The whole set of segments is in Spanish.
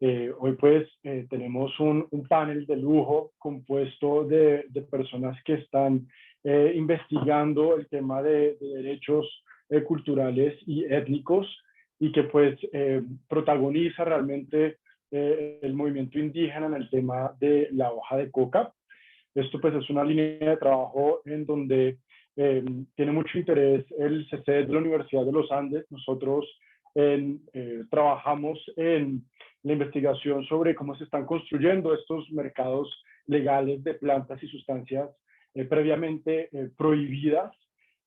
Hoy pues tenemos un panel de lujo compuesto de personas que están investigando el tema de derechos culturales y étnicos y que pues protagoniza realmente el movimiento indígena en el tema de la hoja de coca. Esto pues es una línea de trabajo en donde tiene mucho interés el CCE de la Universidad de los Andes. Nosotros trabajamos en la investigación sobre cómo se están construyendo estos mercados legales de plantas y sustancias previamente prohibidas.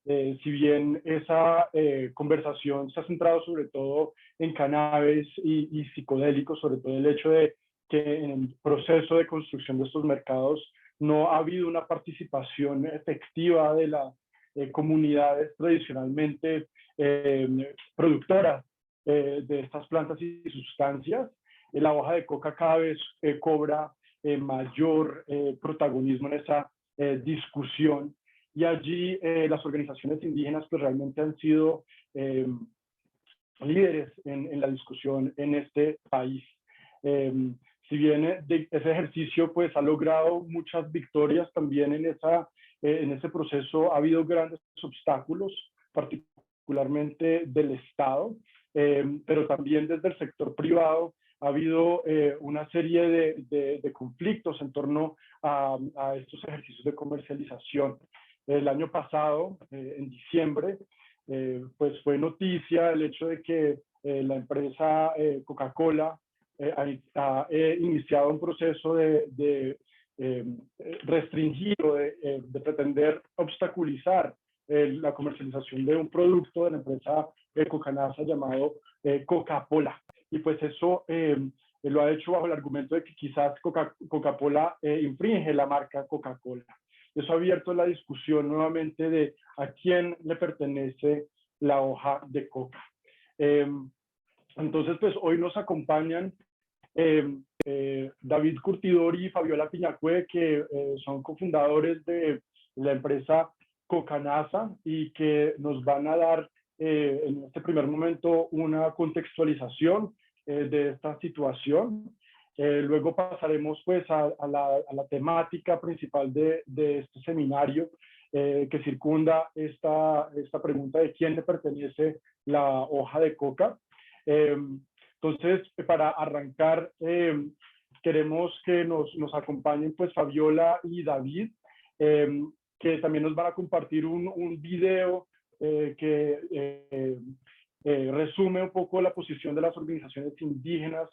Si bien esa conversación se ha centrado sobre todo en cannabis y psicodélicos, sobre todo el hecho de que en el proceso de construcción de estos mercados no ha habido una participación efectiva de las comunidades tradicionalmente productoras de estas plantas y sustancias. La hoja de coca cada vez cobra mayor protagonismo en esa discusión, y allí las organizaciones indígenas pues realmente han sido líderes en la discusión en este país. Si bien ese ejercicio pues ha logrado muchas victorias también en ese proceso, ha habido grandes obstáculos, particularmente del Estado, pero también desde el sector privado ha habido una serie de conflictos en torno a estos ejercicios de comercialización. El año pasado, en diciembre, pues fue noticia el hecho de que la empresa Coca-Cola ha iniciado un proceso de restringir o de pretender obstaculizar la comercialización de un producto de la empresa Cocanasa llamado Coca-Cola. Y pues eso lo ha hecho bajo el argumento de que quizás Coca-Cola infringe la marca Coca-Cola. Eso ha abierto la discusión nuevamente de a quién le pertenece la hoja de coca. Entonces, pues hoy nos acompañan David Curtidor y Fabiola Piñacue, que son cofundadores de la empresa Cocanasa y que nos van a dar en este primer momento una contextualización de esta situación. Luego pasaremos pues a la temática principal de este seminario que circunda esta pregunta de quién le pertenece la hoja de coca. Entonces, para arrancar, queremos que nos acompañen pues Fabiola y David, que también nos van a compartir un video que resume un poco la posición de las organizaciones indígenas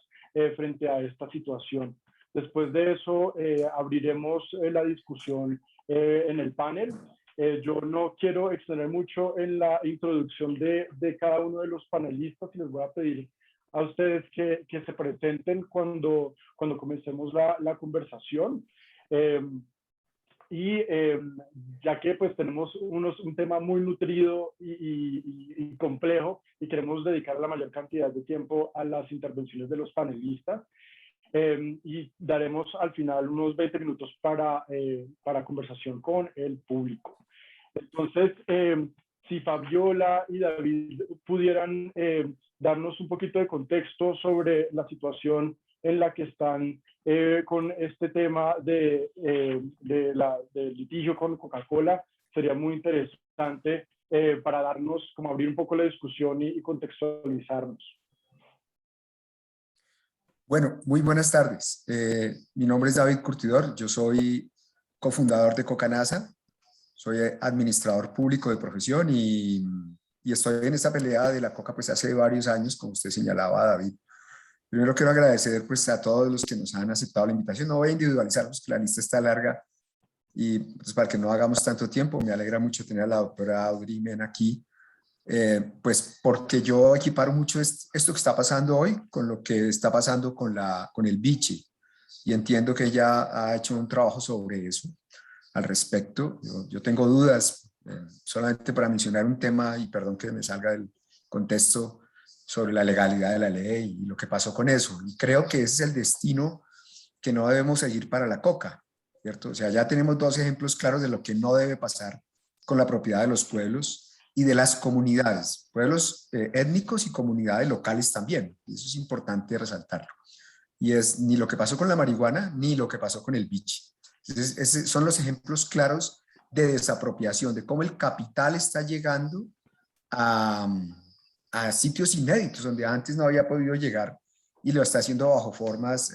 frente a esta situación. Después de eso, abriremos la discusión en el panel. Yo no quiero extender mucho en la introducción de cada uno de los panelistas y les voy a pedir a ustedes que se presenten cuando comencemos la conversación. Ya que pues tenemos un tema muy nutrido y complejo y queremos dedicar la mayor cantidad de tiempo a las intervenciones de los panelistas, y daremos al final unos 20 minutos para conversación con el público. Entonces, si Fabiola y David pudieran darnos un poquito de contexto sobre la situación en la que están con este tema del litigio con Coca-Cola, sería muy interesante para darnos, como abrir un poco la discusión y contextualizarnos. Bueno, muy buenas tardes. Mi nombre es David Curtidor, yo soy cofundador de Cocanasa, soy administrador público de profesión y estoy en esta pelea de la coca pues hace varios años, como usted señalaba, David. Primero quiero agradecer pues a todos los que nos han aceptado la invitación. No voy a individualizarlos, que la lista está larga y pues, para que no hagamos tanto tiempo, me alegra mucho tener a la doctora Audrey Mena aquí, pues porque yo equiparo mucho esto que está pasando hoy con lo que está pasando con el biche, y entiendo que ella ha hecho un trabajo sobre eso al respecto. Yo tengo dudas, solamente para mencionar un tema, y perdón que me salga del contexto, sobre la legalidad de la ley y lo que pasó con eso. Y creo que ese es el destino que no debemos seguir para la coca, ¿cierto? O sea, ya tenemos dos ejemplos claros de lo que no debe pasar con la propiedad de los pueblos y de las comunidades, pueblos étnicos y comunidades locales también. Y eso es importante resaltarlo. y es ni lo que pasó con la marihuana ni lo que pasó con el biche. Entonces, esos son los ejemplos claros de desapropiación, de cómo el capital está llegando a, a sitios inéditos donde antes no había podido llegar y lo está haciendo bajo formas,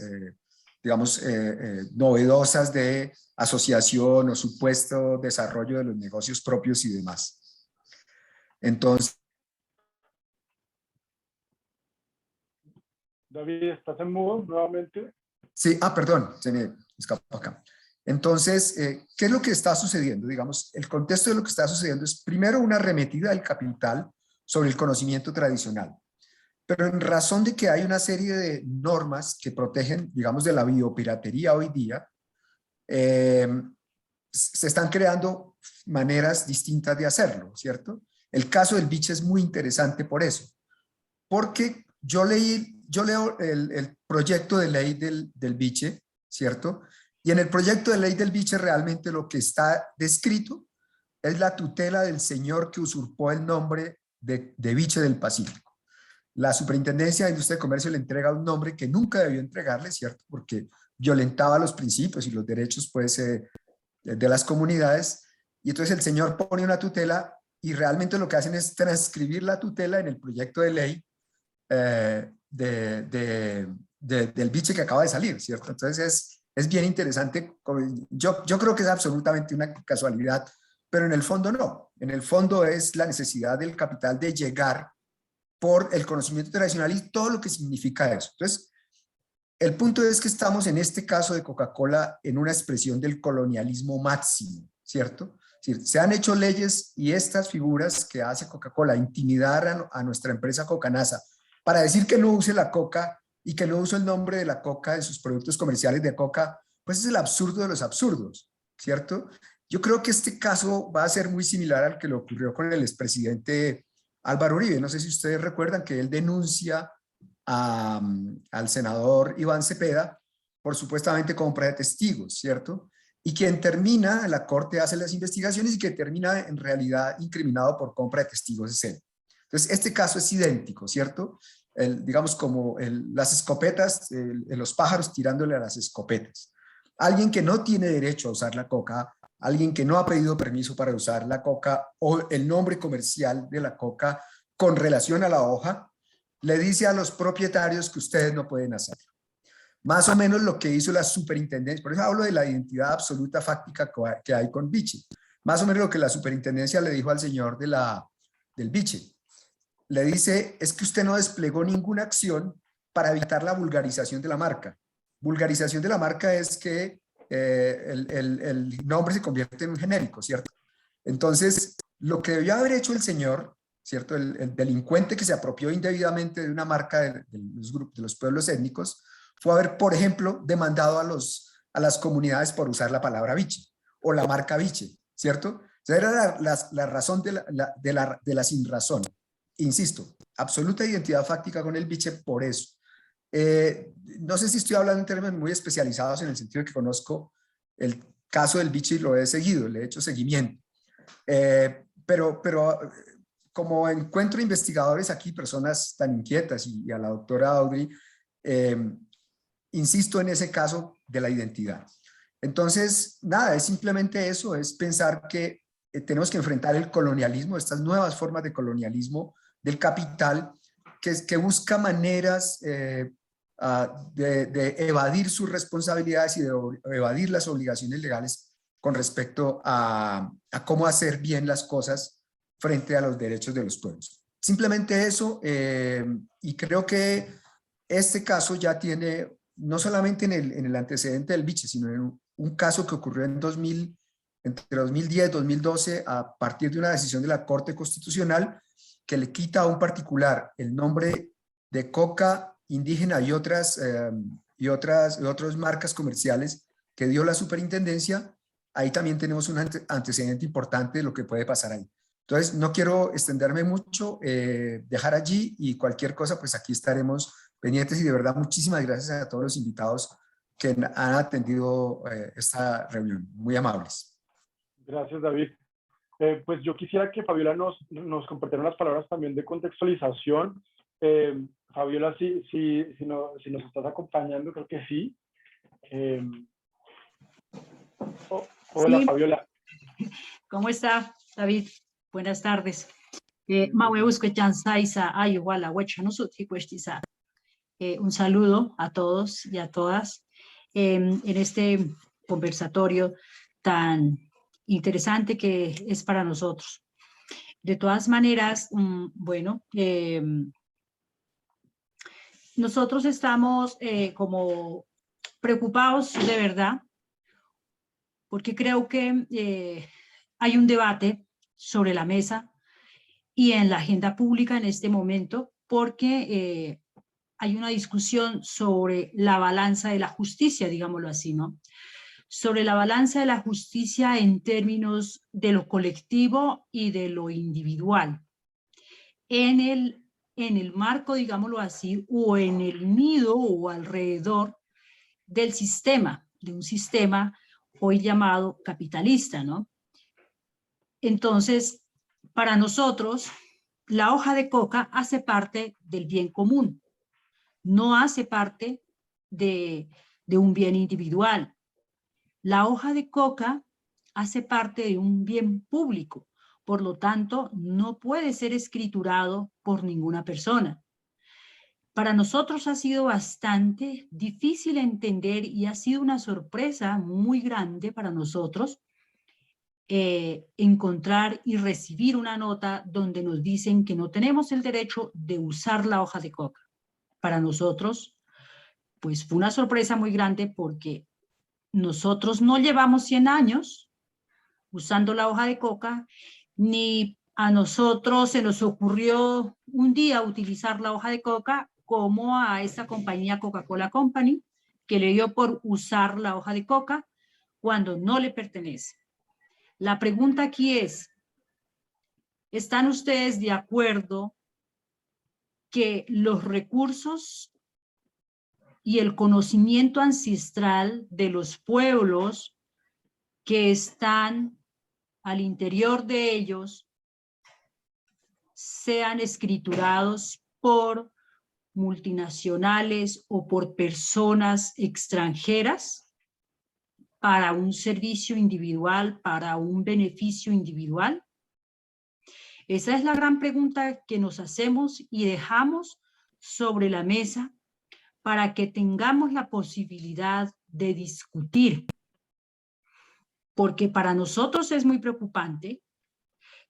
digamos, novedosas de asociación o supuesto desarrollo de los negocios propios y demás. Entonces, David, ¿estás en mudo nuevamente? sí, perdón, se me escapó acá. Entonces, ¿qué es lo que está sucediendo? Digamos, el contexto de lo que está sucediendo es primero una arremetida del capital sobre el conocimiento tradicional. Pero en razón de que hay una serie de normas que protegen, digamos, de la biopiratería hoy día, se están creando maneras distintas de hacerlo, ¿cierto? El caso del biche es muy interesante por eso, porque yo leo el proyecto de ley del biche, ¿cierto? Y en el proyecto de ley del biche realmente lo que está descrito es la tutela del señor que usurpó el nombre de biche del Pacífico. La Superintendencia de Industria y Comercio le entrega un nombre que nunca debió entregarle, ¿cierto? Porque violentaba los principios y los derechos, pues, de las comunidades. Y entonces el señor pone una tutela y realmente lo que hacen es transcribir la tutela en el proyecto de ley del biche que acaba de salir, ¿cierto? Entonces es bien interesante. Yo creo que es absolutamente una casualidad, pero en el fondo no. En el fondo es la necesidad del capital de llegar por el conocimiento tradicional y todo lo que significa eso. Entonces, el punto es que estamos en este caso de Coca-Cola en una expresión del colonialismo máximo, ¿cierto? Es decir, se han hecho leyes y estas figuras que hace Coca-Cola, intimidar a nuestra empresa Cocanasa para decir que no use la coca y que no use el nombre de la coca en sus productos comerciales de coca, pues es el absurdo de los absurdos, ¿cierto? Yo creo que este caso va a ser muy similar al que le ocurrió con el expresidente Álvaro Uribe. No sé si ustedes recuerdan que él denuncia al senador Iván Cepeda por supuestamente compra de testigos, ¿cierto? Y quien termina, la corte hace las investigaciones y que termina en realidad incriminado por compra de testigos es él. Entonces, este caso es idéntico, ¿cierto? Digamos como las escopetas, los pájaros tirándole a las escopetas. Alguien que no tiene derecho a usar la coca, alguien que no ha pedido permiso para usar la coca o el nombre comercial de la coca con relación a la hoja, le dice a los propietarios que ustedes no pueden hacerlo. Más o menos lo que hizo la superintendencia, por eso hablo de la identidad absoluta fáctica que hay con Vichy. Más o menos lo que la superintendencia le dijo al señor del Vichy. Le dice, es que usted no desplegó ninguna acción para evitar la vulgarización de la marca. Vulgarización de la marca es que el nombre se convierte en un genérico, ¿cierto? Entonces, lo que debió haber hecho el señor, ¿cierto? El delincuente que se apropió indebidamente de una marca de los pueblos étnicos, fue haber, por ejemplo, demandado a las comunidades por usar la palabra biche o la marca biche, ¿cierto? O sea, era la razón de la sin razón. Insisto, absoluta identidad fáctica con el biche por eso. No sé si estoy hablando en términos muy especializados en el sentido de que conozco el caso del biche y lo he seguido, le he hecho seguimiento. Pero como encuentro investigadores aquí, personas tan inquietas y a la doctora Audrey, insisto en ese caso de la identidad. Entonces, nada, es simplemente eso, es pensar que tenemos que enfrentar el colonialismo, estas nuevas formas de colonialismo del capital, que busca maneras de evadir sus responsabilidades y de evadir las obligaciones legales con respecto a cómo hacer bien las cosas frente a los derechos de los pueblos. Simplemente eso, y creo que este caso ya tiene, no solamente en el antecedente del biche, sino en un caso que ocurrió entre 2010 y 2012 a partir de una decisión de la Corte Constitucional que le quita a un particular el nombre de coca indígena y otras marcas comerciales que dio la superintendencia. Ahí también tenemos un antecedente importante de lo que puede pasar ahí. Entonces, no quiero extenderme mucho, dejar allí y cualquier cosa, pues aquí estaremos pendientes y de verdad muchísimas gracias a todos los invitados que han atendido esta reunión. Muy amables. Gracias, David. Pues yo quisiera que Fabiola nos compartiera unas palabras también de contextualización. Fabiola, si nos estás acompañando, creo que sí. Hola, Sí, Fabiola. ¿cómo está, David? Buenas tardes. Muy bien. Un saludo a todos y a todas en este conversatorio tan interesante que es para nosotros. De todas maneras, bueno, nosotros estamos como preocupados de verdad, porque creo que hay un debate sobre la mesa y en la agenda pública en este momento, porque hay una discusión sobre la balanza de la justicia, digámoslo así, ¿no? Sobre la balanza de la justicia en términos de lo colectivo y de lo individual. En el marco, digámoslo así, o en el nido o alrededor del sistema, de un sistema hoy llamado capitalista, ¿no? Entonces, para nosotros, la hoja de coca hace parte del bien común, no hace parte de un bien individual. La hoja de coca hace parte de un bien público, por lo tanto, no puede ser escriturado por ninguna persona. Para nosotros ha sido bastante difícil entender y ha sido una sorpresa muy grande para nosotros encontrar y recibir una nota donde nos dicen que no tenemos el derecho de usar la hoja de coca. Para nosotros, pues fue una sorpresa muy grande porque nosotros no llevamos 100 años usando la hoja de coca, ni a nosotros se nos ocurrió un día utilizar la hoja de coca como a esta compañía Coca-Cola Company, que le dio por usar la hoja de coca cuando no le pertenece. La pregunta aquí es, ¿están ustedes de acuerdo que los recursos y el conocimiento ancestral de los pueblos que están al interior de ellos sean escriturados por multinacionales o por personas extranjeras para un servicio individual, para un beneficio individual? Esa es la gran pregunta que nos hacemos y dejamos sobre la mesa para que tengamos la posibilidad de discutir. Porque para nosotros es muy preocupante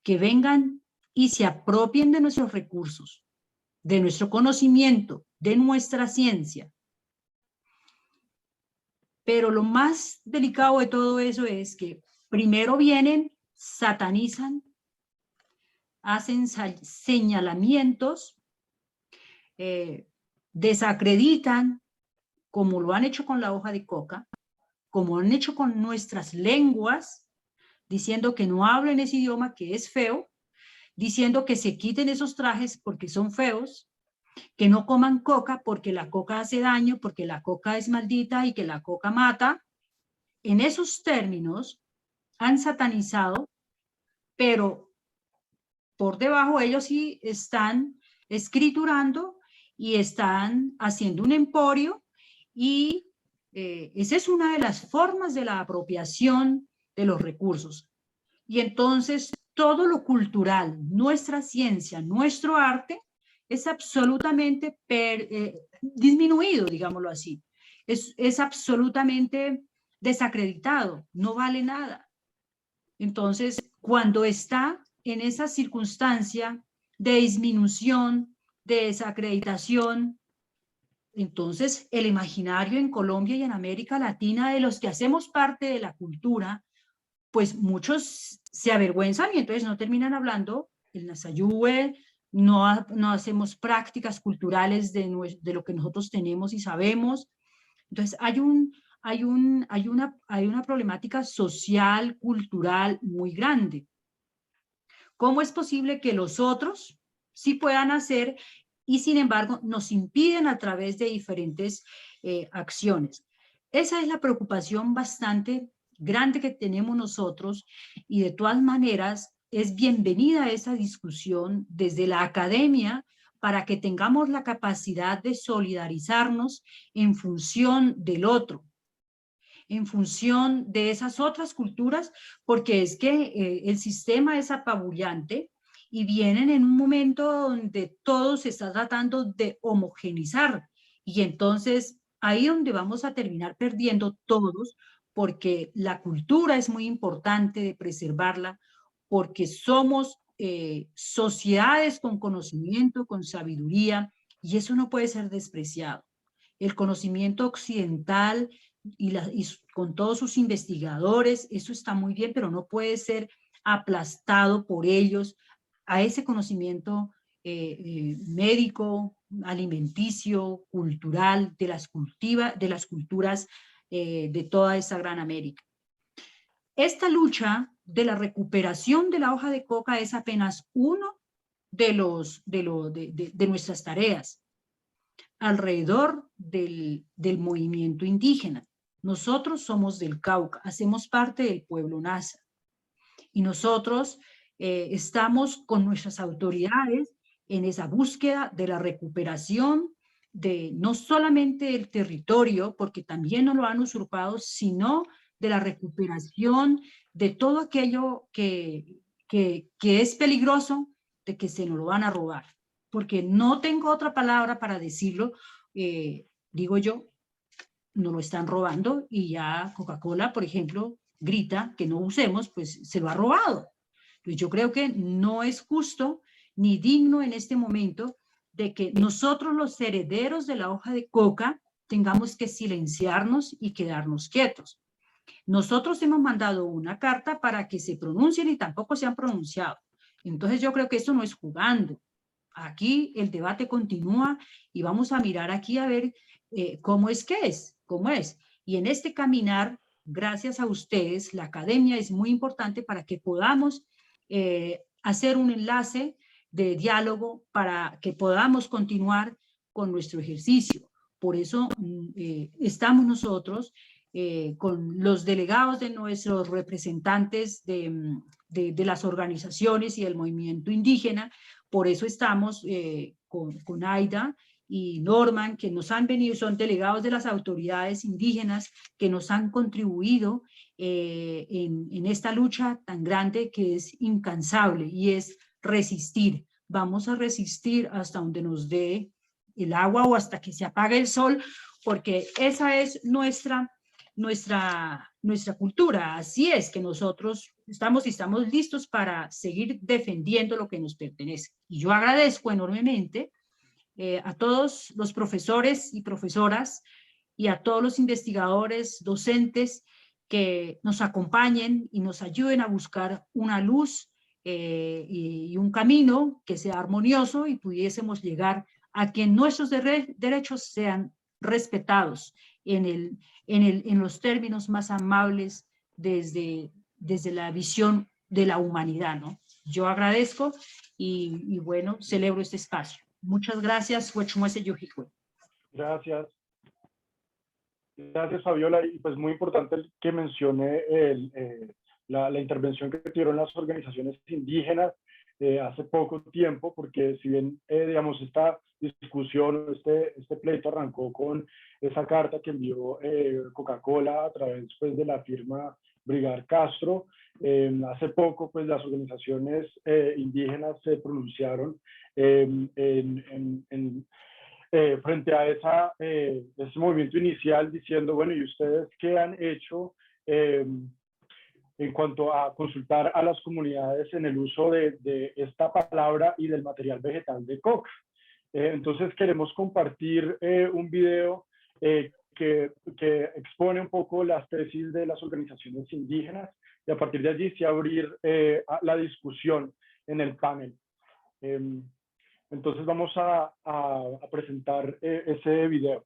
que vengan y se apropien de nuestros recursos, de nuestro conocimiento, de nuestra ciencia. Pero lo más delicado de todo eso es que primero vienen, satanizan, hacen señalamientos, desacreditan, como lo han hecho con la hoja de coca, como han hecho con nuestras lenguas, diciendo que no hablen ese idioma que es feo, diciendo que se quiten esos trajes porque son feos, que no coman coca porque la coca hace daño, porque la coca es maldita y que la coca mata. En esos términos han satanizado, pero por debajo ellos sí están escriturando y están haciendo un emporio y esa es una de las formas de la apropiación de los recursos. Y entonces todo lo cultural, nuestra ciencia, nuestro arte, es absolutamente disminuido, digámoslo así. Es absolutamente desacreditado, no vale nada. Entonces, cuando está en esa circunstancia de disminución, de desacreditación, entonces el imaginario en Colombia y en América Latina de los que hacemos parte de la cultura, pues muchos se avergüenzan y entonces no terminan hablando el Nasayúe, no hacemos prácticas culturales de lo que nosotros tenemos y sabemos. Entonces hay una problemática social, cultural muy grande. ¿Cómo es posible que los otros sí puedan hacer y sin embargo nos impiden a través de diferentes acciones? Esa es la preocupación bastante grande que tenemos nosotros y de todas maneras es bienvenida esa discusión desde la academia para que tengamos la capacidad de solidarizarnos en función del otro, en función de esas otras culturas, porque es que el sistema es apabullante y vienen en un momento donde todo se está tratando de homogenizar, y entonces ahí donde vamos a terminar perdiendo todos, porque la cultura es muy importante de preservarla, porque somos sociedades con conocimiento, con sabiduría, y eso no puede ser despreciado. El conocimiento occidental y con todos sus investigadores, eso está muy bien, pero no puede ser aplastado por ellos a ese conocimiento médico, alimenticio, cultural, de las culturas de toda esa gran América. Esta lucha de la recuperación de la hoja de coca es apenas uno de nuestras tareas alrededor del movimiento indígena. Nosotros somos del Cauca, hacemos parte del pueblo Nasa, y nosotros estamos con nuestras autoridades en esa búsqueda de la recuperación de no solamente el territorio, porque también nos lo han usurpado, sino de la recuperación de todo aquello que es peligroso, de que se nos lo van a robar. Porque no tengo otra palabra para decirlo, digo yo, nos lo están robando, y ya Coca-Cola, por ejemplo, grita que no usemos, pues se lo ha robado. Entonces yo creo que no es justo ni digno en este momento de que nosotros, los herederos de la hoja de coca, tengamos que silenciarnos y quedarnos quietos. Nosotros hemos mandado una carta para que se pronuncien y tampoco se han pronunciado. Entonces yo creo que esto no es jugando. Aquí el debate continúa y vamos a mirar aquí a ver cómo es. Y en este caminar, gracias a ustedes, la academia es muy importante para que podamos hacer un enlace de diálogo para que podamos continuar con nuestro ejercicio. Por eso estamos nosotros con los delegados de nuestros representantes de las organizaciones y del movimiento indígena. Por eso estamos con Aida y Norman, que nos han venido, son delegados de las autoridades indígenas que nos han contribuido en esta lucha tan grande que es incansable, y es resistir. Vamos a resistir hasta donde nos dé el agua o hasta que se apague el sol, porque esa es nuestra cultura. Así es que nosotros estamos listos para seguir defendiendo lo que nos pertenece. Y yo agradezco enormemente a todos los profesores y profesoras y a todos los investigadores, docentes que nos acompañen y nos ayuden a buscar una luz y un camino que sea armonioso y pudiésemos llegar a que nuestros derechos sean respetados en los términos más amables desde la visión de la humanidad, ¿no? Yo agradezco y bueno, celebro este espacio. Muchas gracias. Gracias. Gracias, Fabiola. Y pues muy importante que mencione la intervención que tuvieron las organizaciones indígenas hace poco tiempo, porque si bien, digamos, esta discusión, este pleito arrancó con esa carta que envió Coca-Cola a través pues, de la firma Brigar Castro, hace poco pues, las organizaciones indígenas se pronunciaron frente a ese movimiento inicial, diciendo, bueno, ¿y ustedes qué han hecho en cuanto a consultar a las comunidades en el uso de esta palabra y del material vegetal de coca? Entonces queremos compartir un video que expone un poco las tesis de las organizaciones indígenas, y a partir de allí sí abrir la discusión en el panel. Entonces vamos a presentar ese video.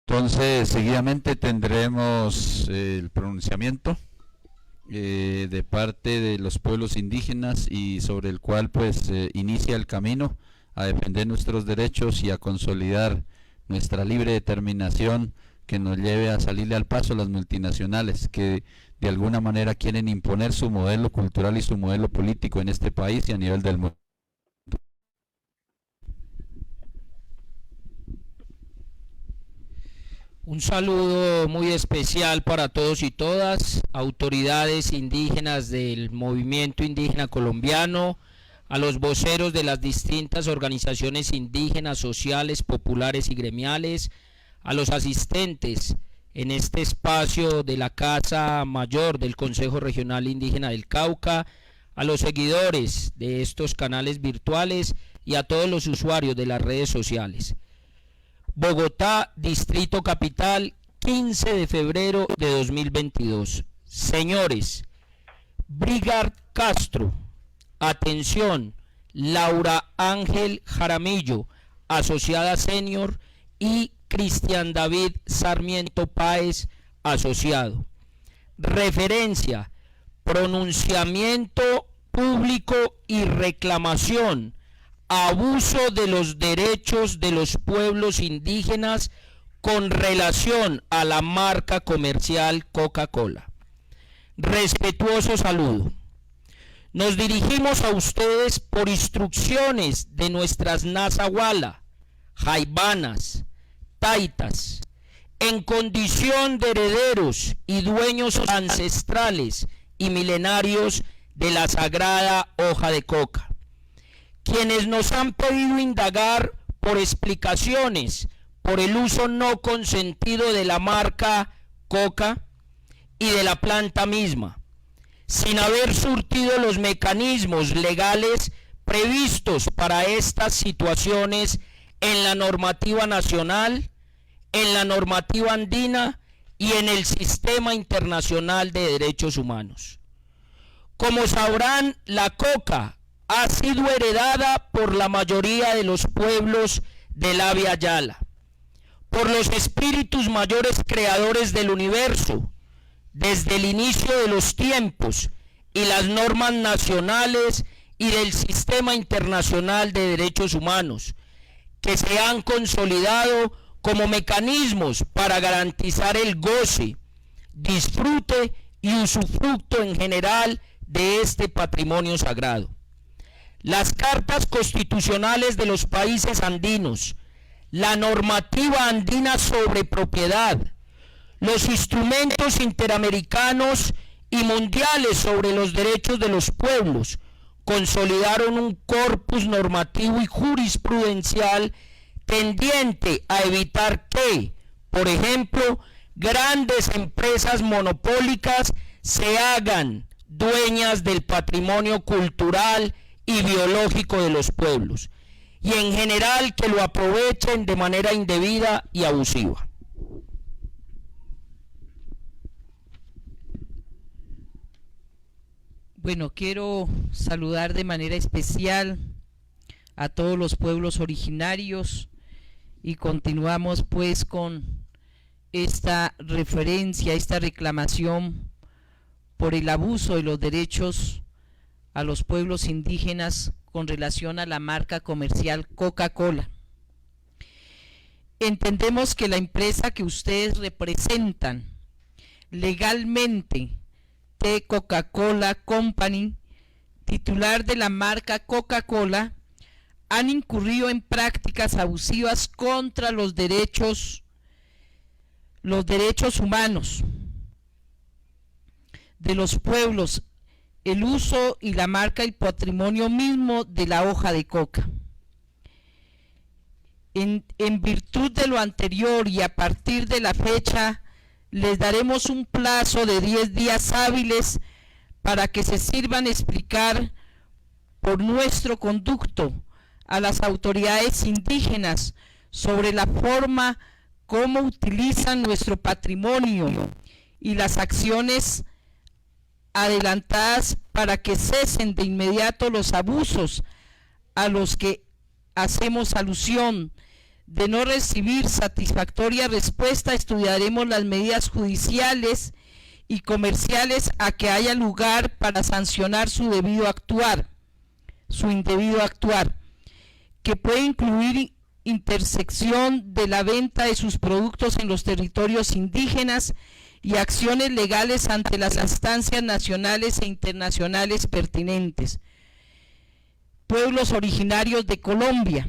Entonces, seguidamente tendremos el pronunciamiento de parte de los pueblos indígenas, y sobre el cual pues inicia el camino a defender nuestros derechos y a consolidar nuestra libre determinación que nos lleve a salirle al paso a las multinacionales que de alguna manera quieren imponer su modelo cultural y su modelo político en este país y a nivel del mundo. Un saludo muy especial para todos y todas, autoridades indígenas del movimiento indígena colombiano, a los voceros de las distintas organizaciones indígenas, sociales, populares y gremiales, a los asistentes en este espacio de la Casa Mayor del Consejo Regional Indígena del Cauca, a los seguidores de estos canales virtuales y a todos los usuarios de las redes sociales. Bogotá, Distrito Capital, 15 de febrero de 2022. Señores, Brigard Castro, atención, Laura Ángel Jaramillo, asociada senior, y Cristian David Sarmiento Páez, asociado. Referencia, pronunciamiento público y reclamación, abuso de los derechos de los pueblos indígenas con relación a la marca comercial Coca-Cola. Respetuoso saludo. Nos dirigimos a ustedes por instrucciones de nuestras Nazahuala, Jaibanas, Taitas, en condición de herederos y dueños ancestrales y milenarios de la sagrada hoja de coca, quienes nos han pedido indagar por explicaciones por el uso no consentido de la marca Coca y de la planta misma, sin haber surtido los mecanismos legales previstos para estas situaciones en la normativa nacional, en la normativa andina y en el sistema internacional de derechos humanos. Como sabrán, la coca ha sido heredada por la mayoría de los pueblos del Abya Yala, por los espíritus mayores creadores del universo, desde el inicio de los tiempos y las normas nacionales y del sistema internacional de derechos humanos, que se han consolidado como mecanismos para garantizar el goce, disfrute y usufructo en general de este patrimonio sagrado. Las cartas constitucionales de los países andinos, la normativa andina sobre propiedad, los instrumentos interamericanos y mundiales sobre los derechos de los pueblos consolidaron un corpus normativo y jurisprudencial tendiente a evitar que, por ejemplo, grandes empresas monopólicas se hagan dueñas del patrimonio cultural y biológico de los pueblos, y en general que lo aprovechen de manera indebida y abusiva. Bueno, quiero saludar de manera especial a todos los pueblos originarios y continuamos pues con esta referencia, esta reclamación por el abuso de los derechos a los pueblos indígenas con relación a la marca comercial Coca-Cola. Entendemos que la empresa que ustedes representan legalmente, The Coca-Cola Company, titular de la marca Coca-Cola, han incurrido en prácticas abusivas contra los derechos humanos de los pueblos, el uso y la marca y patrimonio mismo de la hoja de coca. En virtud de lo anterior y a partir de la fecha, les daremos un plazo de 10 días hábiles para que se sirvan explicar por nuestro conducto a las autoridades indígenas sobre la forma como utilizan nuestro patrimonio y las acciones adelantadas para que cesen de inmediato los abusos a los que hacemos alusión. De no recibir satisfactoria respuesta, estudiaremos las medidas judiciales y comerciales a que haya lugar para sancionar su indebido actuar, que puede incluir intersección de la venta de sus productos en los territorios indígenas y acciones legales ante las instancias nacionales e internacionales pertinentes. Pueblos originarios de Colombia.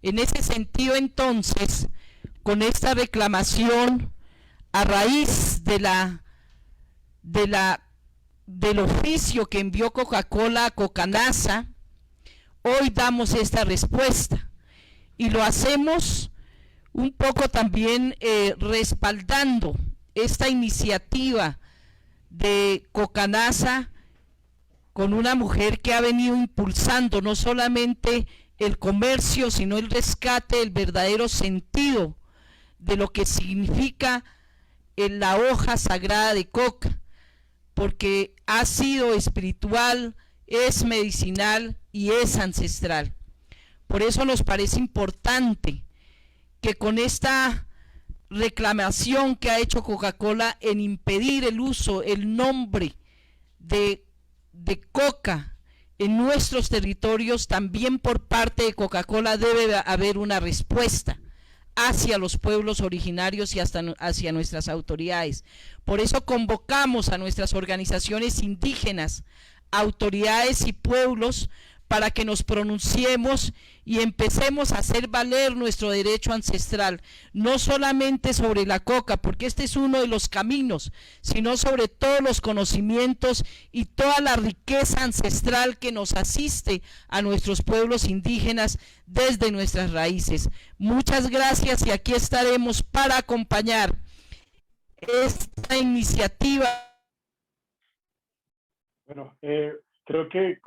En ese sentido, entonces, con esta reclamación a raíz del oficio que envió Coca-Cola a Cocanasa, hoy damos esta respuesta y lo hacemos un poco también respaldando esta iniciativa de Cocanasa con una mujer que ha venido impulsando no solamente el comercio, sino el rescate del verdadero sentido de lo que significa la hoja sagrada de coca, porque ha sido espiritual, es medicinal y es ancestral. Por eso nos parece importante que con esta reclamación que ha hecho Coca-Cola en impedir el uso, el nombre de coca en nuestros territorios, también por parte de Coca-Cola debe haber una respuesta hacia los pueblos originarios y hasta hacia nuestras autoridades. Por eso convocamos a nuestras organizaciones indígenas, autoridades y pueblos para que nos pronunciemos y empecemos a hacer valer nuestro derecho ancestral, no solamente sobre la coca, porque este es uno de los caminos, sino sobre todos los conocimientos y toda la riqueza ancestral que nos asiste a nuestros pueblos indígenas desde nuestras raíces. Muchas gracias y aquí estaremos para acompañar esta iniciativa. Bueno, creo que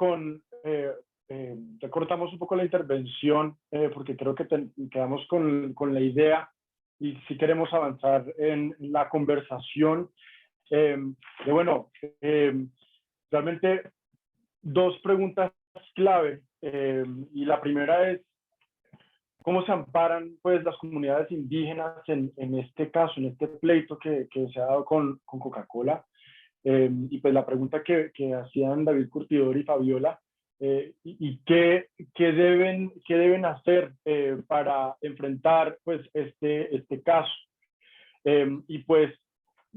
recortamos un poco la intervención porque creo que quedamos con la idea y si queremos avanzar en la conversación realmente dos preguntas clave y la primera es ¿cómo se amparan pues las comunidades indígenas en este caso, en este pleito que se ha dado con Coca-Cola? Y pues la pregunta que hacían David Curtidor y Fabiola, y qué deben hacer para enfrentar pues este caso. Y pues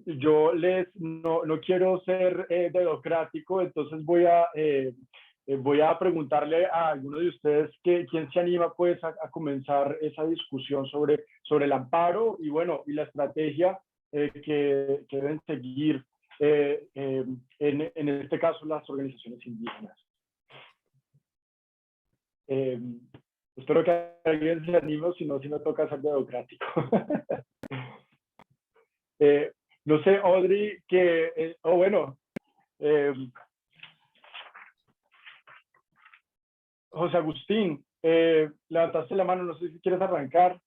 yo no quiero ser dedocrático, entonces voy a preguntarle a alguno de ustedes quién se anima pues a comenzar esa discusión sobre el amparo y bueno, y la estrategia que deben seguir en este caso las organizaciones indígenas. Espero que alguien se anime, si no toca ser democrático. No sé, Audrey, José Agustín, levantaste la mano, no sé si quieres arrancar.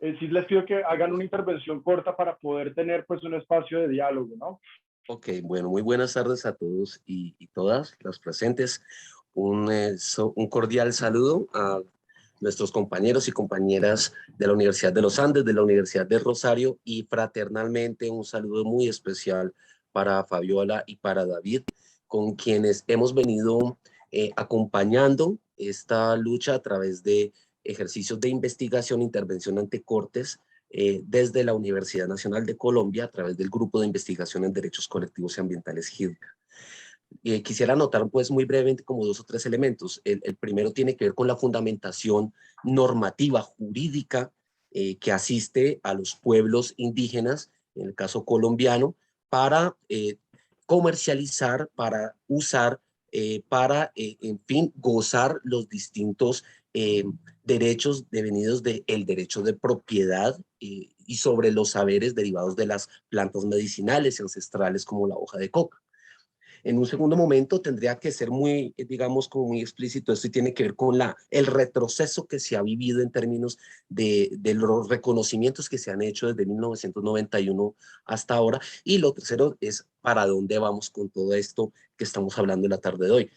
Sí les pido que hagan una intervención corta para poder tener pues un espacio de diálogo, ¿no? Ok, bueno, muy buenas tardes a todos y todas las presentes. Un cordial saludo a nuestros compañeros y compañeras de la Universidad de los Andes, de la Universidad de Rosario y fraternalmente un saludo muy especial para Fabiola y para David, con quienes hemos venido acompañando esta lucha a través de ejercicios de investigación e intervención ante cortes desde la Universidad Nacional de Colombia a través del Grupo de Investigación en Derechos Colectivos y Ambientales GIDCA. Quisiera anotar pues muy brevemente como 2 o 3 elementos. El primero tiene que ver con la fundamentación normativa jurídica que asiste a los pueblos indígenas, en el caso colombiano, para comercializar, para usar, en fin, gozar los distintos derechos devenidos del derecho de propiedad y sobre los saberes derivados de las plantas medicinales y ancestrales como la hoja de coca. En un segundo momento tendría que ser muy, digamos, como muy explícito. Esto tiene que ver con el retroceso que se ha vivido en términos de los reconocimientos que se han hecho desde 1991 hasta ahora. Y lo tercero es para dónde vamos con todo esto que estamos hablando en la tarde de hoy.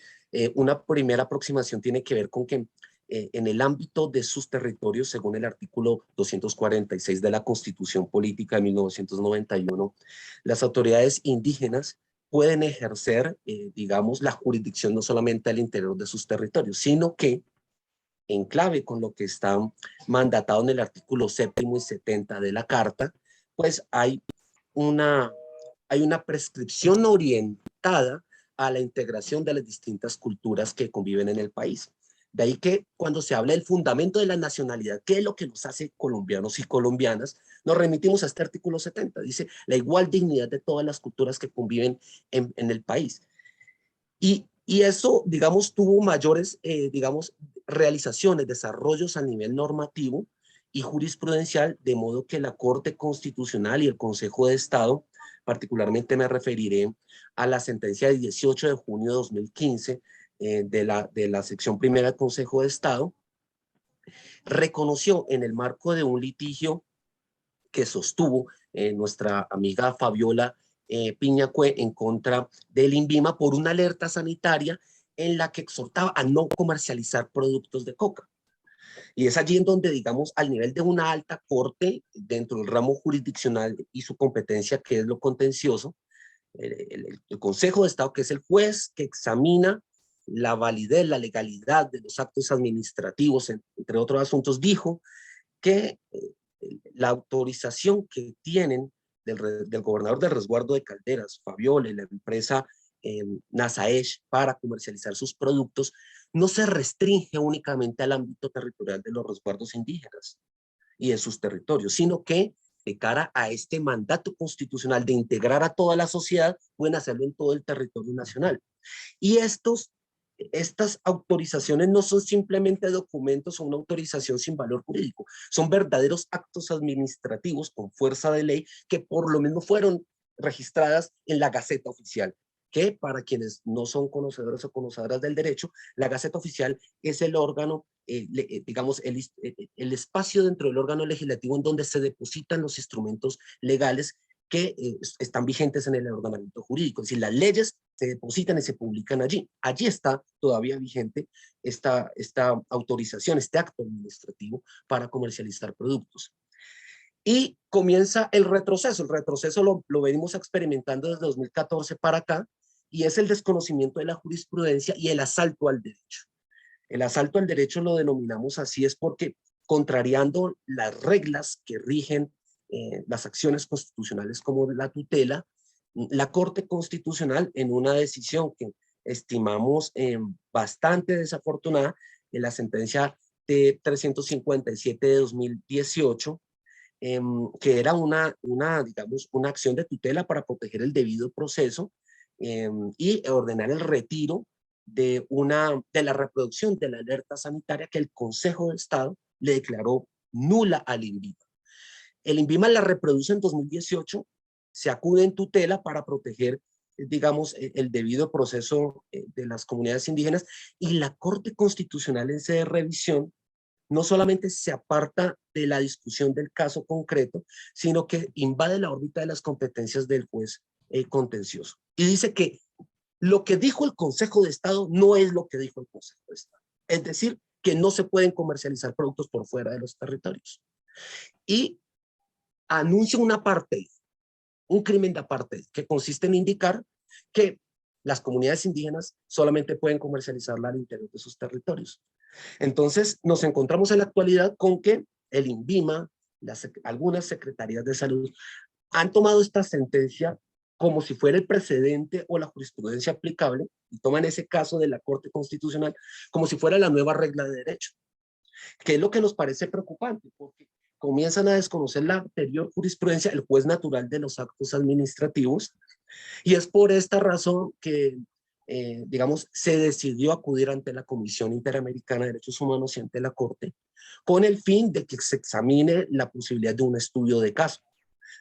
Una primera aproximación tiene que ver con que en el ámbito de sus territorios, según el artículo 246 de la Constitución Política de 1991, las autoridades indígenas pueden ejercer, digamos, la jurisdicción no solamente al interior de sus territorios, sino que en clave con lo que está mandatado en el artículo 7º y 70 de la Carta, pues hay una prescripción orientada a la integración de las distintas culturas que conviven en el país. De ahí que cuando se habla del fundamento de la nacionalidad, ¿qué es lo que nos hace colombianos y colombianas? Nos remitimos a este artículo 70. Dice la igual dignidad de todas las culturas que conviven en el país. Y eso, digamos, tuvo mayores, digamos, realizaciones, desarrollos a nivel normativo y jurisprudencial, de modo que la Corte Constitucional y el Consejo de Estado, particularmente me referiré a la sentencia del 18 de junio de 2015 de la sección primera del Consejo de Estado, reconoció en el marco de un litigio que sostuvo nuestra amiga Fabiola Piñacue en contra del INVIMA por una alerta sanitaria en la que exhortaba a no comercializar productos de coca. Y es allí en donde, digamos, al nivel de una alta corte, dentro del ramo jurisdiccional y su competencia, que es lo contencioso, el Consejo de Estado, que es el juez que examina la validez, la legalidad de los actos administrativos, entre otros asuntos, dijo que la autorización que tienen del gobernador del resguardo de Calderas, Fabiola, y la empresa Nasaesh para comercializar sus productos, no se restringe únicamente al ámbito territorial de los resguardos indígenas y de sus territorios, sino que de cara a este mandato constitucional de integrar a toda la sociedad, pueden hacerlo en todo el territorio nacional. Y estas autorizaciones no son simplemente documentos o una autorización sin valor jurídico, son verdaderos actos administrativos con fuerza de ley que por lo mismo fueron registradas en la Gaceta Oficial, que para quienes no son conocedores o conocedoras del derecho, la Gaceta Oficial es el órgano, digamos, el espacio dentro del órgano legislativo en donde se depositan los instrumentos legales que están vigentes en el ordenamiento jurídico. Es decir, las leyes se depositan y se publican allí. Allí está todavía vigente esta autorización, este acto administrativo para comercializar productos. Y comienza el retroceso. El retroceso lo venimos experimentando desde 2014 para acá, y es el desconocimiento de la jurisprudencia y el asalto al derecho. El asalto al derecho lo denominamos así es porque, contrariando las reglas que rigen las acciones constitucionales como la tutela, la Corte Constitucional, en una decisión que estimamos bastante desafortunada, en la sentencia de 357 de 2018, que era digamos, una acción de tutela para proteger el debido proceso y ordenar el retiro de la reproducción de la alerta sanitaria que el Consejo de Estado le declaró nula al INVIMA. El INVIMA la reproduce en 2018, se acude en tutela para proteger, digamos, el debido proceso de las comunidades indígenas, y la Corte Constitucional en sede de revisión no solamente se aparta de la discusión del caso concreto, sino que invade la órbita de las competencias del juez contencioso. Y dice que lo que dijo el Consejo de Estado no es lo que dijo el Consejo de Estado. Es decir, que no se pueden comercializar productos por fuera de los territorios. Y anuncia un crimen de apartheid, que consiste en indicar que las comunidades indígenas solamente pueden comercializarla al interior de sus territorios. Entonces nos encontramos en la actualidad con que el INVIMA, algunas secretarías de salud han tomado esta sentencia como si fuera el precedente o la jurisprudencia aplicable, y toman ese caso de la Corte Constitucional como si fuera la nueva regla de derecho, que es lo que nos parece preocupante, porque comienzan a desconocer la anterior jurisprudencia, el juez natural de los actos administrativos, y es por esta razón que, digamos, se decidió acudir ante la Comisión Interamericana de Derechos Humanos y ante la Corte, con el fin de que se examine la posibilidad de un estudio de caso.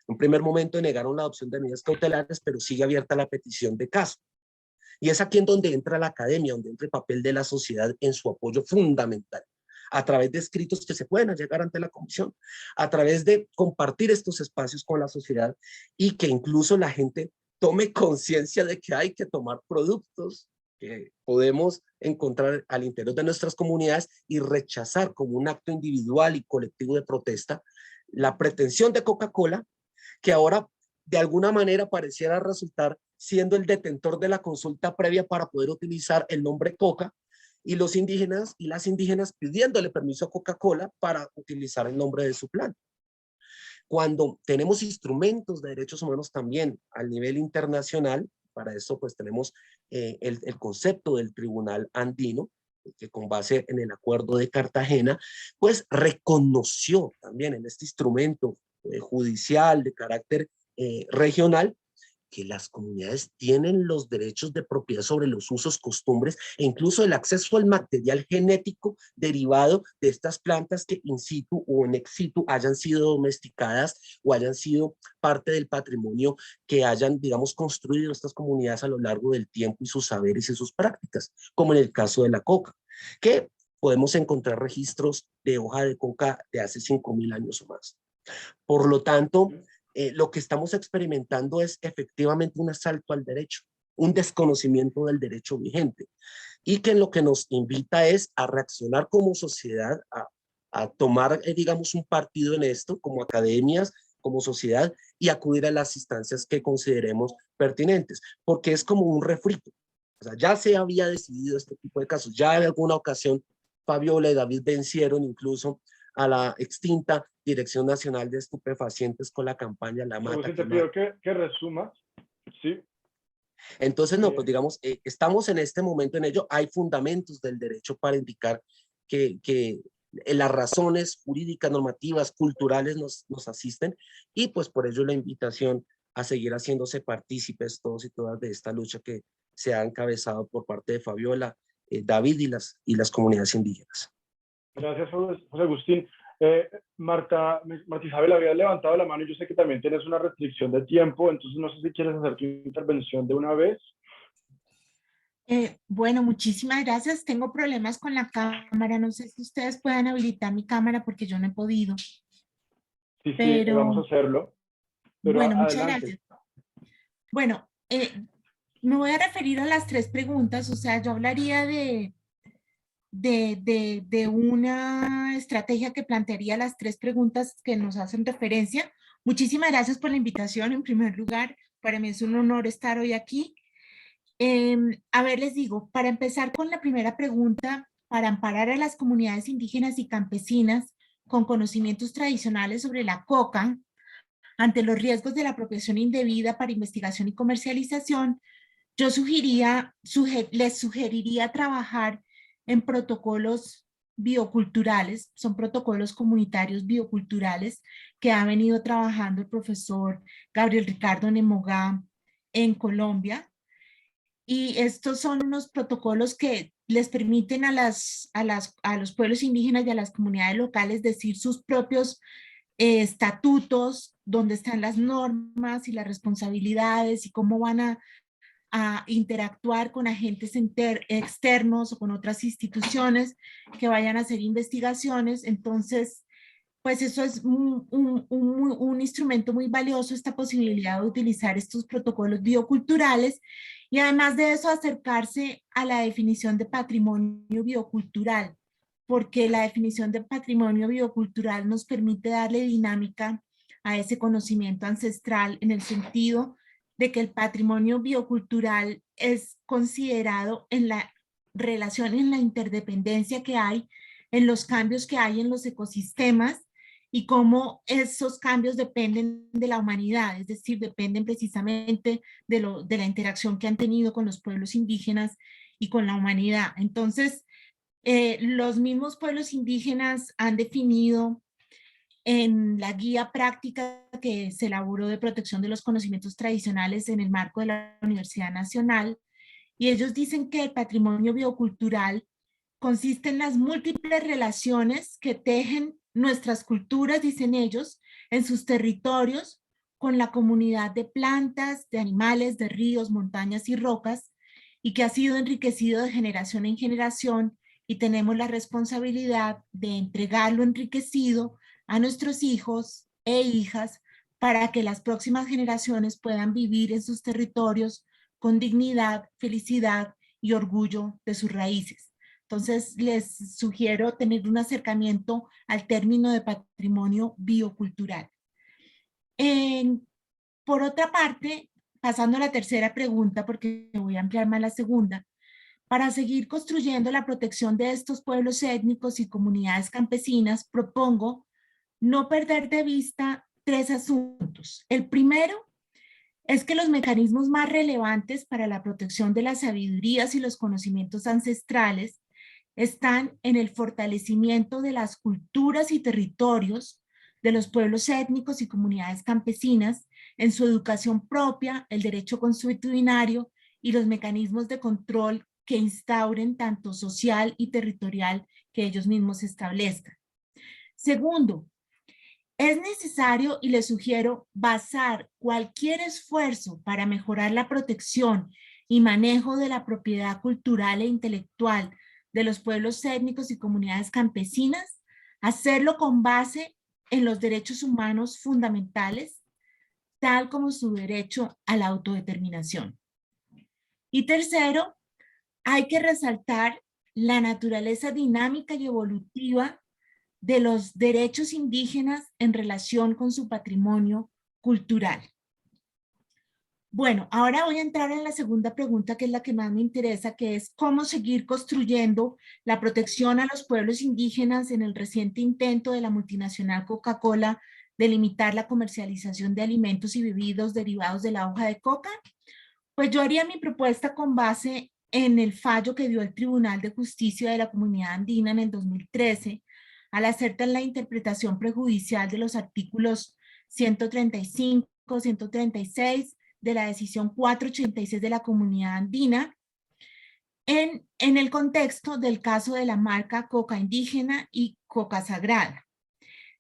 En un primer momento negaron la adopción de medidas cautelares, pero sigue abierta la petición de caso. Y es aquí en donde entra la academia, donde entra el papel de la sociedad en su apoyo fundamental, a través de escritos que se pueden llegar ante la comisión, a través de compartir estos espacios con la sociedad, y que incluso la gente tome conciencia de que hay que tomar productos que podemos encontrar al interior de nuestras comunidades y rechazar como un acto individual y colectivo de protesta la pretensión de Coca-Cola, que ahora de alguna manera pareciera resultar siendo el detentor de la consulta previa para poder utilizar el nombre Coca, y los indígenas y las indígenas pidiéndole permiso a Coca-Cola para utilizar el nombre de su planta. Cuando tenemos instrumentos de derechos humanos también al nivel internacional, para eso pues tenemos el concepto del Tribunal Andino, que con base en el Acuerdo de Cartagena, pues reconoció también en este instrumento judicial de carácter regional, que las comunidades tienen los derechos de propiedad sobre los usos, costumbres e incluso el acceso al material genético derivado de estas plantas que in situ o en ex situ hayan sido domesticadas o hayan sido parte del patrimonio que hayan, digamos, construido estas comunidades a lo largo del tiempo y sus saberes y sus prácticas, como en el caso de la coca, que podemos encontrar registros de hoja de coca de hace 5.000 años o más. Por lo tanto, lo que estamos experimentando es efectivamente un asalto al derecho, un desconocimiento del derecho vigente, y que lo que nos invita es a reaccionar como sociedad, a tomar, digamos, un partido en esto, como academias, como sociedad, y acudir a las instancias que consideremos pertinentes, porque es como un refrito. O sea, ya se había decidido este tipo de casos, ya en alguna ocasión Fabiola y David vencieron incluso a la extinta Dirección Nacional de Estupefacientes con la campaña La Mata. Te pido que resumas, ¿sí? Entonces, no, pues digamos, estamos en este momento en ello. Hay fundamentos del derecho para indicar que las razones jurídicas, normativas, culturales nos asisten, y pues por ello la invitación a seguir haciéndose partícipes todos y todas de esta lucha que se ha encabezado por parte de Fabiola, David y las comunidades indígenas. Gracias, José Agustín. Marta Isabel había levantado la mano y yo sé que también tienes una restricción de tiempo, entonces no sé si quieres hacer tu intervención de una vez. Bueno, muchísimas gracias. Tengo problemas con la cámara. No sé si ustedes puedan habilitar mi cámara porque yo no he podido. Sí, pero, vamos a hacerlo. Pero bueno, muchas adelante. gracias. Bueno, me voy a referir a las 3 preguntas. O sea, yo hablaría de una estrategia que plantearía las 3 preguntas que nos hacen referencia. Muchísimas gracias por la invitación, en primer lugar. Para mí es un honor estar hoy aquí. A ver, les digo, para empezar con la primera pregunta, para amparar a las comunidades indígenas y campesinas con conocimientos tradicionales sobre la coca, ante los riesgos de la apropiación indebida para investigación y comercialización, yo les sugeriría trabajar en protocolos bioculturales, son protocolos comunitarios bioculturales que ha venido trabajando el profesor Gabriel Ricardo Nemogá en Colombia. Y estos son unos protocolos que les permiten a los pueblos indígenas y a las comunidades locales decir sus propios estatutos, donde están las normas y las responsabilidades y cómo van a interactuar con agentes externos o con otras instituciones que vayan a hacer investigaciones. Entonces, pues eso es un instrumento muy valioso, esta posibilidad de utilizar estos protocolos bioculturales, y además de eso acercarse a la definición de patrimonio biocultural, porque la definición de patrimonio biocultural nos permite darle dinámica a ese conocimiento ancestral, en el sentido de que el patrimonio biocultural es considerado en la relación, en la interdependencia que hay, en los cambios que hay en los ecosistemas, y cómo esos cambios dependen de la humanidad, es decir, dependen precisamente de la interacción que han tenido con los pueblos indígenas y con la humanidad. Entonces, los mismos pueblos indígenas han definido en la guía práctica que se elaboró de protección de los conocimientos tradicionales en el marco de la Universidad Nacional, y ellos dicen que el patrimonio biocultural consiste en las múltiples relaciones que tejen nuestras culturas, dicen ellos, en sus territorios, con la comunidad de plantas, de animales, de ríos, montañas y rocas, y que ha sido enriquecido de generación en generación, y tenemos la responsabilidad de entregarlo enriquecido a nuestros hijos e hijas para que las próximas generaciones puedan vivir en sus territorios con dignidad, felicidad y orgullo de sus raíces. Entonces, les sugiero tener un acercamiento al término de patrimonio biocultural. Por otra parte, pasando a la tercera pregunta, porque voy a ampliar más la segunda, Para seguir construyendo la protección de estos pueblos étnicos y comunidades campesinas, propongo no perder de vista 3 asuntos. El primero es que los mecanismos más relevantes para la protección de las sabidurías y los conocimientos ancestrales están en el fortalecimiento de las culturas y territorios de los pueblos étnicos y comunidades campesinas, en su educación propia, el derecho consuetudinario y los mecanismos de control que instauren tanto social y territorial que ellos mismos establezcan. Segundo, es necesario, y les sugiero, basar cualquier esfuerzo para mejorar la protección y manejo de la propiedad cultural e intelectual de los pueblos étnicos y comunidades campesinas, hacerlo con base en los derechos humanos fundamentales, tal como su derecho a la autodeterminación. Y tercero, hay que resaltar la naturaleza dinámica y evolutiva de los derechos indígenas en relación con su patrimonio cultural. Bueno, ahora voy a entrar en la segunda pregunta, que es la que más me interesa, que es cómo seguir construyendo la protección a los pueblos indígenas en el reciente intento de la multinacional Coca-Cola de limitar la comercialización de alimentos y bebidas derivados de la hoja de coca. Pues yo haría mi propuesta con base en el fallo que dio el Tribunal de Justicia de la Comunidad Andina en el 2013, al hacer la interpretación prejudicial de los artículos 135, 136 de la decisión 486 de la Comunidad Andina, en el contexto del caso de la marca Coca Indígena y Coca Sagrada.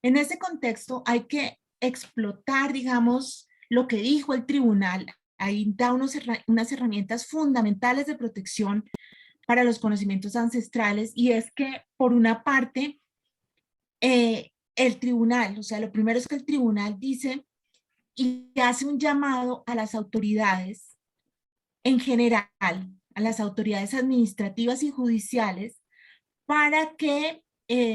En ese contexto hay que explotar, digamos, lo que dijo el tribunal. Ahí da unas herramientas fundamentales de protección para los conocimientos ancestrales, y es que, por una parte, el tribunal, o sea, lo primero es que el tribunal dice y hace un llamado a las autoridades en general, a las autoridades administrativas y judiciales, para que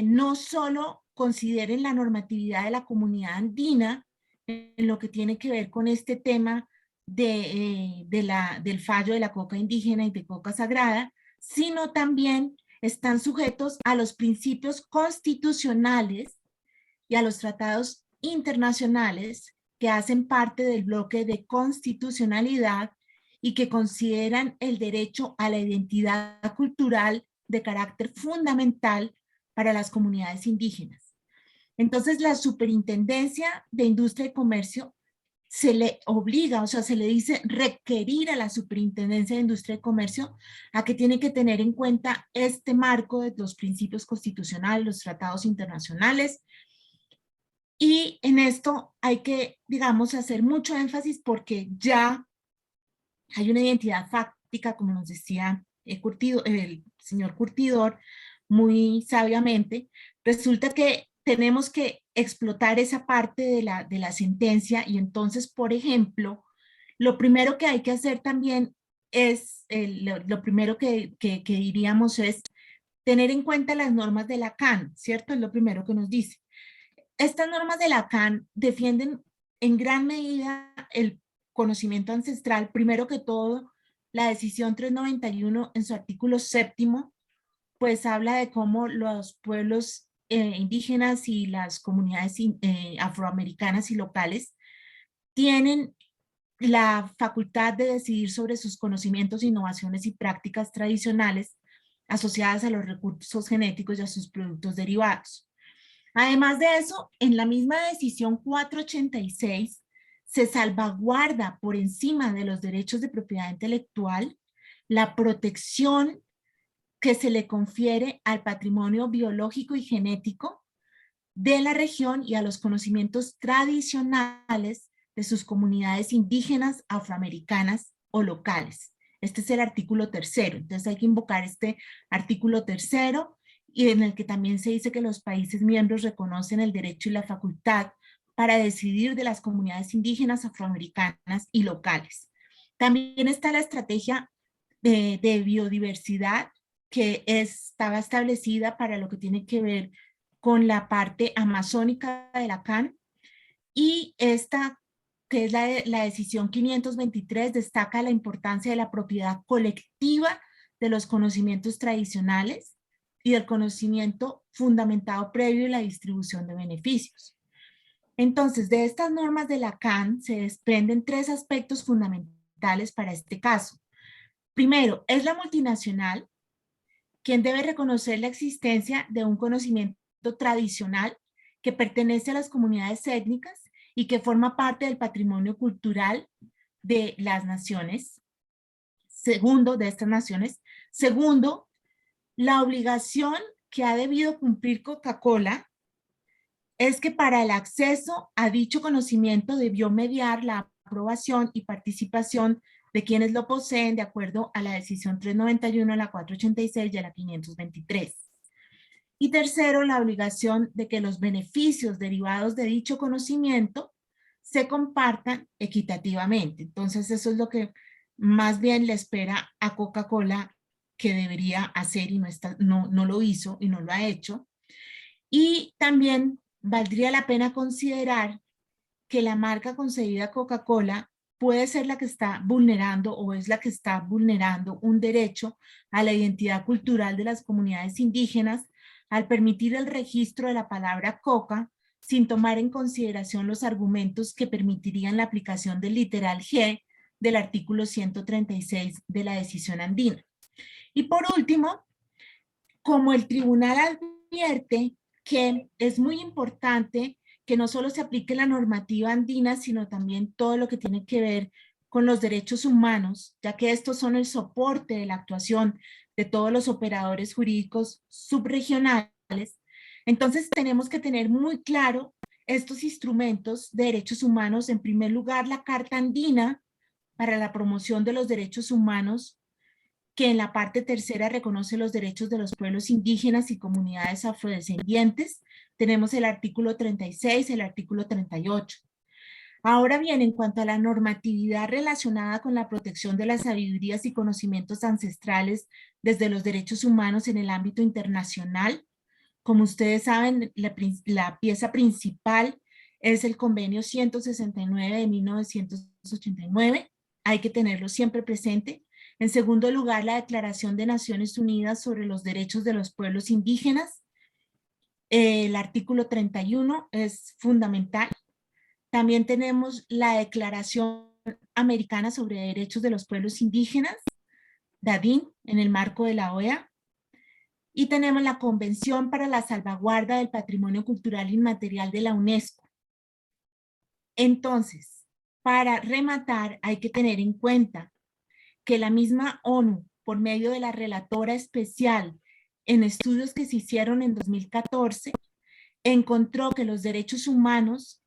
no solo consideren la normatividad de la comunidad andina en lo que tiene que ver con este tema del fallo de la coca indígena y de coca sagrada, sino también están sujetos a los principios constitucionales y a los tratados internacionales que hacen parte del bloque de constitucionalidad y que consideran el derecho a la identidad cultural de carácter fundamental para las comunidades indígenas. Entonces, la Superintendencia de Industria y Comercio se le obliga, o sea, se le dice requerir a la Superintendencia de Industria y Comercio a que tiene que tener en cuenta este marco de los principios constitucionales, los tratados internacionales. Y en esto hay que, digamos, hacer mucho énfasis porque ya hay una identidad fáctica, como nos decía el señor Curtidor muy sabiamente. Resulta que tenemos que explotar esa parte de la sentencia, y entonces, por ejemplo, lo primero que hay que hacer también es, lo primero que diríamos es tener en cuenta las normas de la CAN, ¿cierto? Es lo primero que nos dice. Estas normas de la CAN defienden en gran medida el conocimiento ancestral. Primero que todo, la decisión 391 en su artículo 7º, pues habla de cómo los pueblos indígenas y las comunidades afroamericanas y locales tienen la facultad de decidir sobre sus conocimientos, innovaciones y prácticas tradicionales asociadas a los recursos genéticos y a sus productos derivados. Además de eso, en la misma decisión 486 se salvaguarda por encima de los derechos de propiedad intelectual la protección que se le confiere al patrimonio biológico y genético de la región y a los conocimientos tradicionales de sus comunidades indígenas, afroamericanas o locales. Este es el artículo 3º. Entonces hay que invocar este artículo 3º, y en el que también se dice que los países miembros reconocen el derecho y la facultad para decidir de las comunidades indígenas, afroamericanas y locales. También está la estrategia de biodiversidad, que estaba establecida para lo que tiene que ver con la parte amazónica de la CAN, y esta, que es la decisión 523, destaca la importancia de la propiedad colectiva de los conocimientos tradicionales y del conocimiento fundamentado previo y la distribución de beneficios. Entonces, de estas normas de Lacan se desprenden tres aspectos fundamentales para este caso. Primero, es la multinacional quien debe reconocer la existencia de un conocimiento tradicional que pertenece a las comunidades étnicas y que forma parte del patrimonio cultural de las naciones. Segundo, de estas naciones. Segundo, la obligación que ha debido cumplir Coca-Cola es que para el acceso a dicho conocimiento debió mediar la aprobación y participación de quienes lo poseen de acuerdo a la decisión 391, a la 486 y a la 523. Y tercero, la obligación de que los beneficios derivados de dicho conocimiento se compartan equitativamente. Entonces eso es lo que más bien le espera a Coca-Cola que debería hacer y no lo hizo y no lo ha hecho. Y también valdría la pena considerar que la marca concedida Coca-Cola puede ser la que está vulnerando o es la que está vulnerando un derecho a la identidad cultural de las comunidades indígenas al permitir el registro de la palabra coca sin tomar en consideración los argumentos que permitirían la aplicación del literal G del artículo 136 de la decisión andina. Y por último, como el tribunal advierte que es muy importante que no solo se aplique la normativa andina, sino también todo lo que tiene que ver con los derechos humanos, ya que estos son el soporte de la actuación de todos los operadores jurídicos subregionales. Entonces tenemos que tener muy claro estos instrumentos de derechos humanos. En primer lugar, la Carta Andina para la promoción de los derechos humanos, que en la parte tercera reconoce los derechos de los pueblos indígenas y comunidades afrodescendientes. Tenemos el artículo 36, el artículo 38. Ahora bien, en cuanto a la normatividad relacionada con la protección de las sabidurías y conocimientos ancestrales desde los derechos humanos en el ámbito internacional, como ustedes saben, la pieza principal es el Convenio 169 de 1989. Hay que tenerlo siempre presente. En segundo lugar, la Declaración de Naciones Unidas sobre los Derechos de los Pueblos Indígenas. El artículo 31 es fundamental. También tenemos la Declaración Americana sobre Derechos de los Pueblos Indígenas, DADIN, en el marco de la OEA. Y tenemos la Convención para la Salvaguarda del Patrimonio Cultural Inmaterial de la UNESCO. Entonces, para rematar, hay que tener en cuenta que la misma ONU, por medio de la relatora especial en estudios que se hicieron en 2014, encontró que los derechos humanos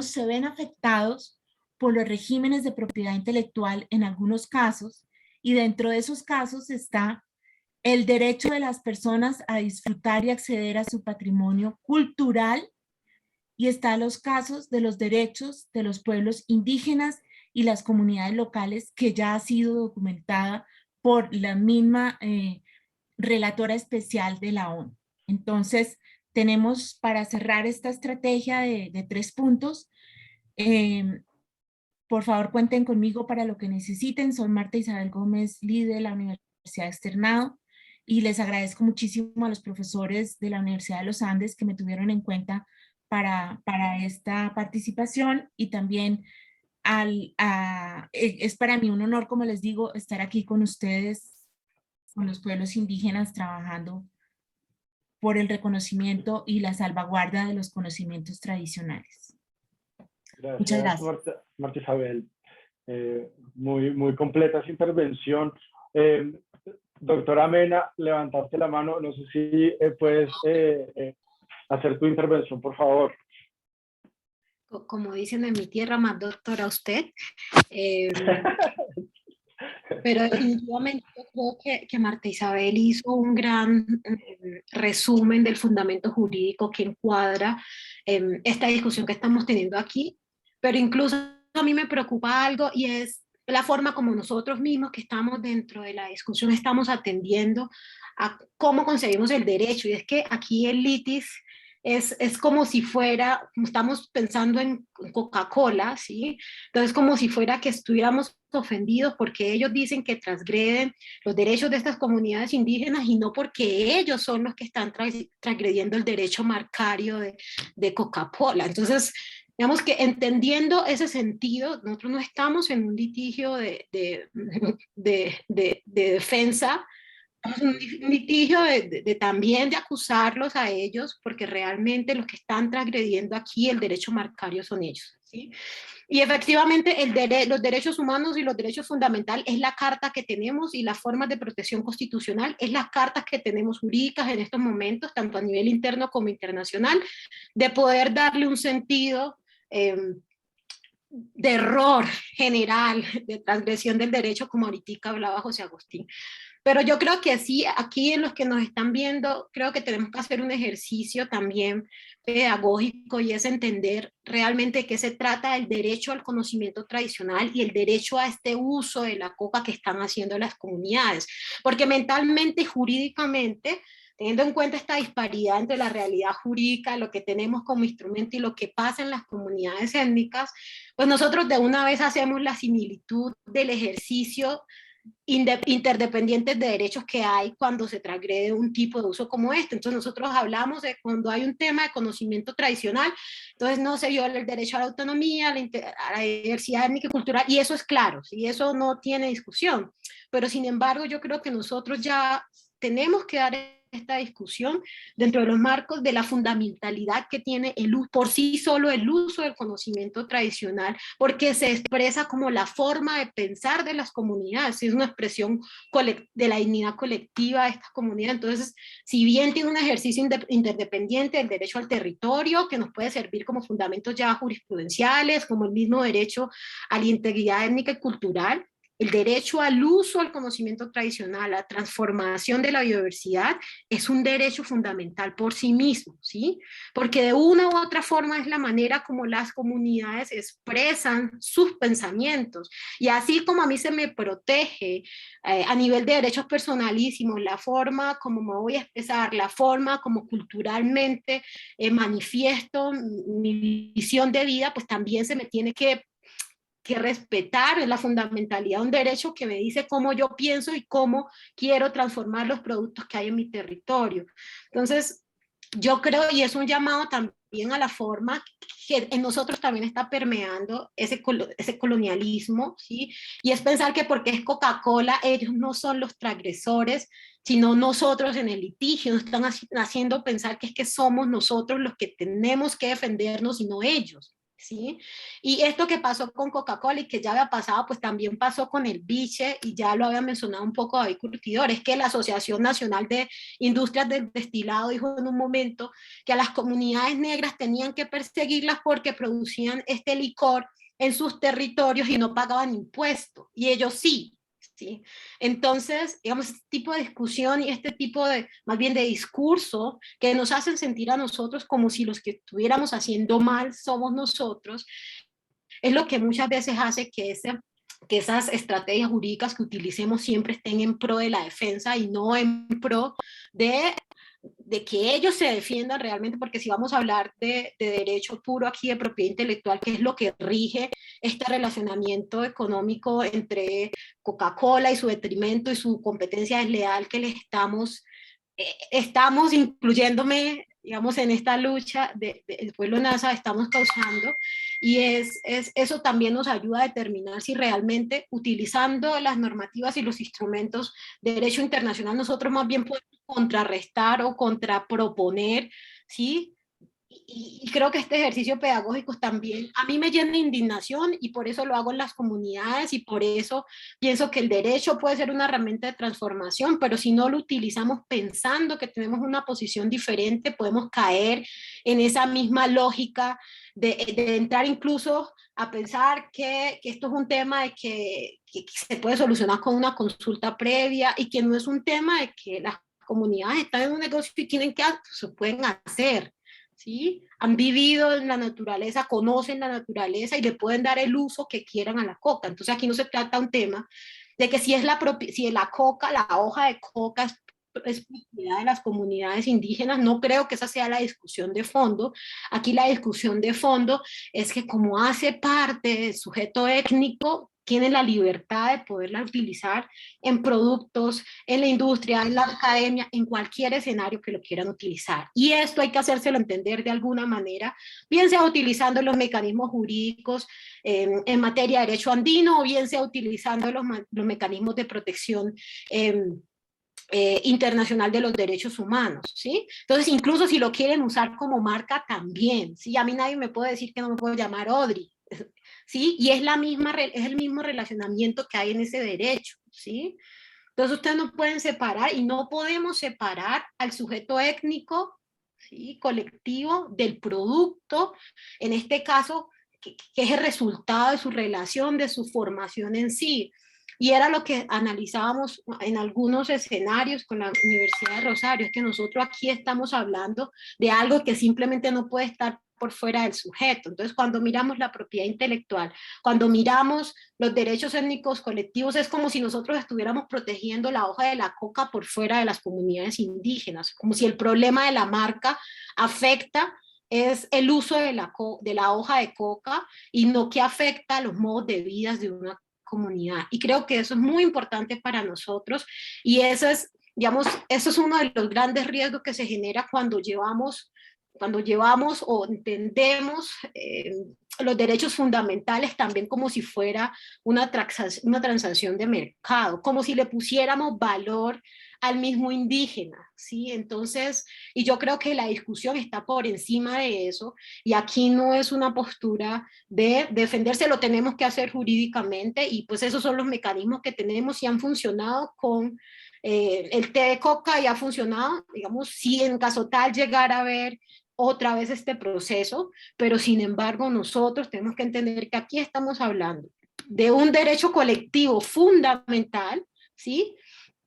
se ven afectados por los regímenes de propiedad intelectual en algunos casos, y dentro de esos casos está el derecho de las personas a disfrutar y acceder a su patrimonio cultural, y están los casos de los derechos de los pueblos indígenas y las comunidades locales, que ya ha sido documentada por la misma relatora especial de la ONU. Entonces, tenemos para cerrar esta estrategia de 3 puntos. Por favor, cuenten conmigo para lo que necesiten. Soy Marta Isabel Gómez, líder de la Universidad Externado, y les agradezco muchísimo a los profesores de la Universidad de los Andes que me tuvieron en cuenta para esta participación, y también es para mí un honor, como les digo, estar aquí con ustedes, con los pueblos indígenas, trabajando por el reconocimiento y la salvaguarda de los conocimientos tradicionales. Gracias, muchas gracias. Marta Isabel. Muy completa esa intervención. Doctora Mena, levantaste la mano, no sé si puedes hacer tu intervención, por favor. Como dicen en mi tierra, más doctora usted. Pero definitivamente yo creo que Marta Isabel hizo un gran resumen del fundamento jurídico que encuadra esta discusión que estamos teniendo aquí, pero incluso a mí me preocupa algo, y es la forma como nosotros mismos que estamos dentro de la discusión estamos atendiendo a cómo concebimos el derecho. Y es que aquí el litis es como si fuera, estamos pensando en Coca-Cola, ¿sí? Entonces, como si fuera que estuviéramos ofendidos porque ellos dicen que transgreden los derechos de estas comunidades indígenas y no porque ellos son los que están transgrediendo el derecho marcario de Coca-Cola. Entonces, digamos que entendiendo ese sentido, nosotros no estamos en un litigio de defensa, es un litigio también de acusarlos a ellos, porque realmente los que están transgrediendo aquí el derecho marcario son ellos, ¿sí? Y efectivamente los derechos humanos y los derechos fundamentales es la carta que tenemos, y las formas de protección constitucional es las cartas que tenemos jurídicas en estos momentos, tanto a nivel interno como internacional, de poder darle un sentido de error general, de transgresión del derecho, como ahorita hablaba José Agustín. Pero yo creo que sí, aquí en los que nos están viendo, creo que tenemos que hacer un ejercicio también pedagógico, y es entender realmente de qué se trata el derecho al conocimiento tradicional y el derecho a este uso de la coca que están haciendo las comunidades. Porque mentalmente y jurídicamente, teniendo en cuenta esta disparidad entre la realidad jurídica, lo que tenemos como instrumento y lo que pasa en las comunidades étnicas, pues nosotros de una vez hacemos la similitud del ejercicio interdependientes de derechos que hay cuando se transgrede un tipo de uso como este. Entonces nosotros hablamos de cuando hay un tema de conocimiento tradicional, entonces no se viola el derecho a la autonomía, a la diversidad étnica y cultural, y eso es claro, y eso no tiene discusión. Pero sin embargo yo creo que nosotros ya tenemos que dar esta discusión dentro de los marcos de la fundamentalidad que tiene por sí solo el uso del conocimiento tradicional, porque se expresa como la forma de pensar de las comunidades, es una expresión de la dignidad colectiva de estas comunidades. Entonces, si bien tiene un ejercicio interdependiente del derecho al territorio, que nos puede servir como fundamentos ya jurisprudenciales, como el mismo derecho a la integridad étnica y cultural, el derecho al uso del conocimiento tradicional, la transformación de la biodiversidad, es un derecho fundamental por sí mismo, ¿sí? Porque de una u otra forma es la manera como las comunidades expresan sus pensamientos. Y así como a mí se me protege a nivel de derechos personalísimos, la forma como me voy a expresar, la forma como culturalmente manifiesto mi visión de vida, pues también se me tiene que respetar la fundamentalidad de un derecho que me dice cómo yo pienso y cómo quiero transformar los productos que hay en mi territorio. Entonces, yo creo, y es un llamado también a la forma que en nosotros también está permeando ese colonialismo, ¿sí? Y es pensar que porque es Coca-Cola, ellos no son los transgresores, sino nosotros en el litigio, nos están haciendo pensar que es que somos nosotros los que tenemos que defendernos y no ellos. ¿Sí? Y esto que pasó con Coca-Cola y que ya había pasado, pues también pasó con el biche, y ya lo había mencionado un poco David Curtidor, es que la Asociación Nacional de Industrias del Destilado dijo en un momento que a las comunidades negras tenían que perseguirlas porque producían este licor en sus territorios y no pagaban impuestos, y ellos sí. ¿Sí? Entonces, digamos, este tipo de discusión y este tipo de, más bien de discurso que nos hacen sentir a nosotros como si los que estuviéramos haciendo mal somos nosotros, es lo que muchas veces hace que esas estrategias jurídicas que utilicemos siempre estén en pro de la defensa y no en pro de que ellos se defiendan realmente, porque si vamos a hablar de derecho puro aquí, de propiedad intelectual, que es lo que rige este relacionamiento económico entre Coca-Cola y su detrimento y su competencia desleal que le estamos incluyéndome, digamos, en esta lucha del pueblo NASA, estamos causando, y eso también nos ayuda a determinar si realmente utilizando las normativas y los instrumentos de derecho internacional nosotros más bien podemos contrarrestar o contraproponer, ¿sí? Y creo que este ejercicio pedagógico también a mí me llena de indignación, y por eso lo hago en las comunidades, y por eso pienso que el derecho puede ser una herramienta de transformación, pero si no lo utilizamos pensando que tenemos una posición diferente, podemos caer en esa misma lógica de entrar incluso a pensar que esto es un tema de que se puede solucionar con una consulta previa, y que no es un tema de que las comunidades están en un negocio y tienen que, se pueden hacer. ¿Sí? Han vivido en la naturaleza, conocen la naturaleza y le pueden dar el uso que quieran a la coca. Entonces aquí no se trata un tema de que si la coca, la hoja de coca es propiedad de las comunidades indígenas. No creo que esa sea la discusión de fondo. Aquí la discusión de fondo es que como hace parte del sujeto étnico, tienen la libertad de poderla utilizar en productos, en la industria, en la academia, en cualquier escenario que lo quieran utilizar. Y esto hay que hacérselo entender de alguna manera, bien sea utilizando los mecanismos jurídicos en materia de derecho andino, o bien sea utilizando los mecanismos de protección internacional de los derechos humanos, ¿sí? Entonces, incluso si lo quieren usar como marca también, ¿sí? A mí nadie me puede decir que no me puedo llamar Audrey, ¿sí? Y es el mismo relacionamiento que hay en ese derecho, ¿sí? Entonces, ustedes no pueden separar y no podemos separar al sujeto étnico, ¿sí?, colectivo del producto, en este caso, que es el resultado de su relación, de su formación en sí. Y era lo que analizábamos en algunos escenarios con la Universidad de Rosario, es que nosotros aquí estamos hablando de algo que simplemente no puede estar por fuera del sujeto. Entonces, cuando miramos la propiedad intelectual, cuando miramos los derechos étnicos colectivos, es como si nosotros estuviéramos protegiendo la hoja de la coca por fuera de las comunidades indígenas, como si el problema de la marca afecta es el uso de la hoja de coca y no que afecta a los modos de vida de una comunidad. Y creo que eso es muy importante para nosotros y eso es, digamos, eso es uno de los grandes riesgos que se genera cuando llevamos o entendemos los derechos fundamentales también como si fuera una transacción de mercado, como si le pusiéramos valor al mismo indígena, ¿sí? Entonces, y yo creo que la discusión está por encima de eso, y aquí no es una postura de defenderse, lo tenemos que hacer jurídicamente, y pues esos son los mecanismos que tenemos y han funcionado con el té de coca, y ha funcionado, digamos, si en caso tal llegara a ver otra vez este proceso, pero sin embargo nosotros tenemos que entender que aquí estamos hablando de un derecho colectivo fundamental, ¿sí?,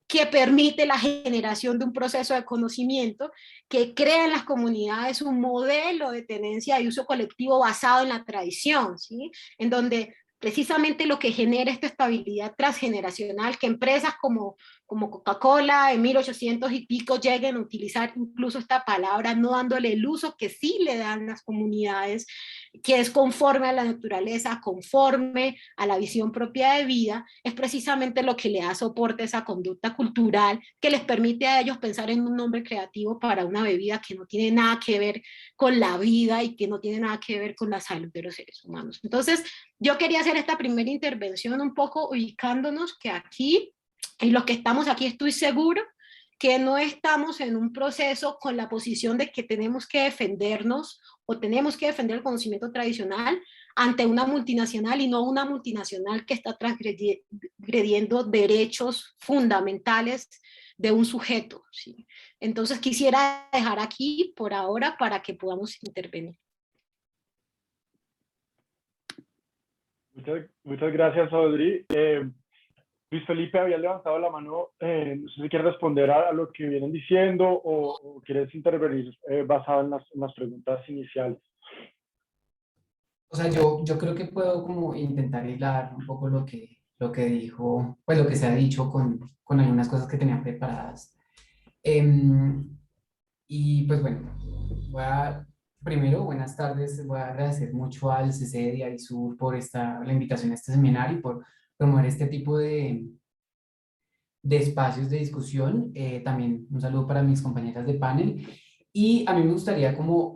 que permite la generación de un proceso de conocimiento que crea en las comunidades un modelo de tenencia y uso colectivo basado en la tradición, ¿sí?, en donde precisamente lo que genera esta estabilidad transgeneracional, que empresas como Coca-Cola en 1800 y pico lleguen a utilizar incluso esta palabra, no dándole el uso que sí le dan las comunidades, que es conforme a la naturaleza, conforme a la visión propia de vida, es precisamente lo que le da soporte a esa conducta cultural que les permite a ellos pensar en un nombre creativo para una bebida que no tiene nada que ver con la vida y que no tiene nada que ver con la salud de los seres humanos. Entonces, yo quería hacer esta primera intervención un poco ubicándonos que aquí, y los que estamos aquí, estoy seguro que no estamos en un proceso con la posición de que tenemos que defendernos o tenemos que defender el conocimiento tradicional ante una multinacional y no una multinacional que está transgrediendo derechos fundamentales de un sujeto, ¿sí? Entonces quisiera dejar aquí por ahora para que podamos intervenir. Muchas gracias, Audrey. Luis Felipe había levantado la mano, no sé si quieres responder a lo que vienen diciendo o quieres intervenir basado en las preguntas iniciales. O sea, yo creo que puedo como intentar hilar un poco lo que dijo, pues lo que se ha dicho con algunas cosas que tenía preparadas. Y pues bueno, primero, buenas tardes, voy a agradecer mucho al CCE de AISUR por la invitación a este seminario y por promover este tipo de espacios de discusión. También un saludo para mis compañeras de panel. Y a mí me gustaría como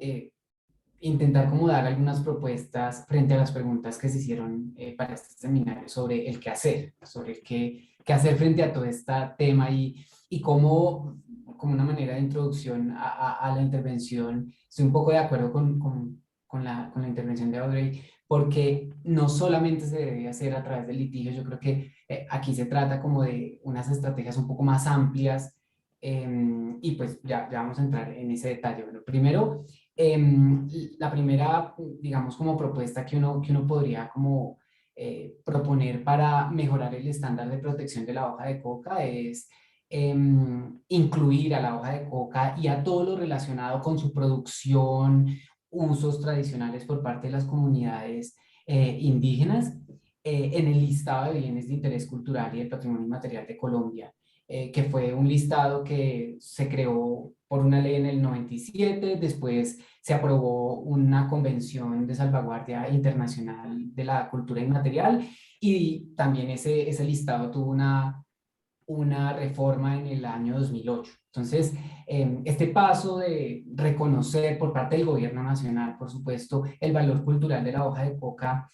intentar como dar algunas propuestas frente a las preguntas que se hicieron para este seminario sobre el qué hacer, sobre el qué hacer frente a todo este tema y cómo, como una manera de introducción a la intervención, estoy un poco de acuerdo con la intervención de Audrey, porque no solamente se debe hacer a través del litigio, yo creo que aquí se trata como de unas estrategias un poco más amplias, y pues ya vamos a entrar en ese detalle. Bueno, primero, la primera, digamos, como propuesta que uno podría como proponer para mejorar el estándar de protección de la hoja de coca es incluir a la hoja de coca y a todo lo relacionado con su producción, usos tradicionales por parte de las comunidades indígenas en el listado de bienes de interés cultural y del patrimonio inmaterial de Colombia. que fue un listado que se creó por una ley en el 97, después se aprobó una convención de salvaguardia internacional de la cultura inmaterial y también ese listado tuvo una reforma en el año 2008. Entonces, este paso de reconocer por parte del gobierno nacional, por supuesto, el valor cultural de la hoja de coca,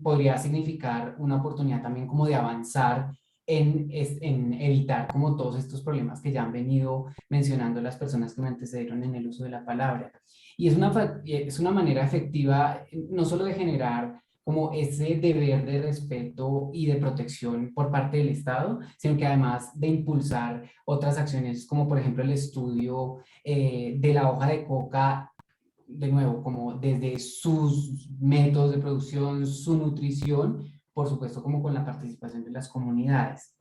podría significar una oportunidad también como de avanzar en evitar como todos estos problemas que ya han venido mencionando las personas que me antecedieron en el uso de la palabra. Y es una manera efectiva no solo de generar como ese deber de respeto y de protección por parte del Estado, sino que además de impulsar otras acciones como por ejemplo el estudio de la hoja de coca, de nuevo, como desde sus métodos de producción, su nutrición, por supuesto como con la participación de las comunidades.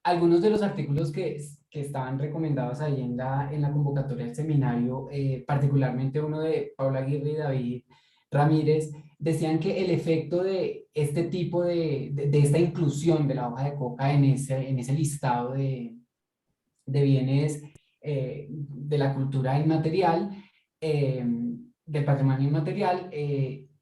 Algunos de los artículos que estaban recomendados ahí en la convocatoria del seminario, particularmente uno de Paula Aguirre y David Ramírez, decían que el efecto de este tipo de esta inclusión de la hoja de coca en ese listado de bienes de la cultura inmaterial, del patrimonio inmaterial,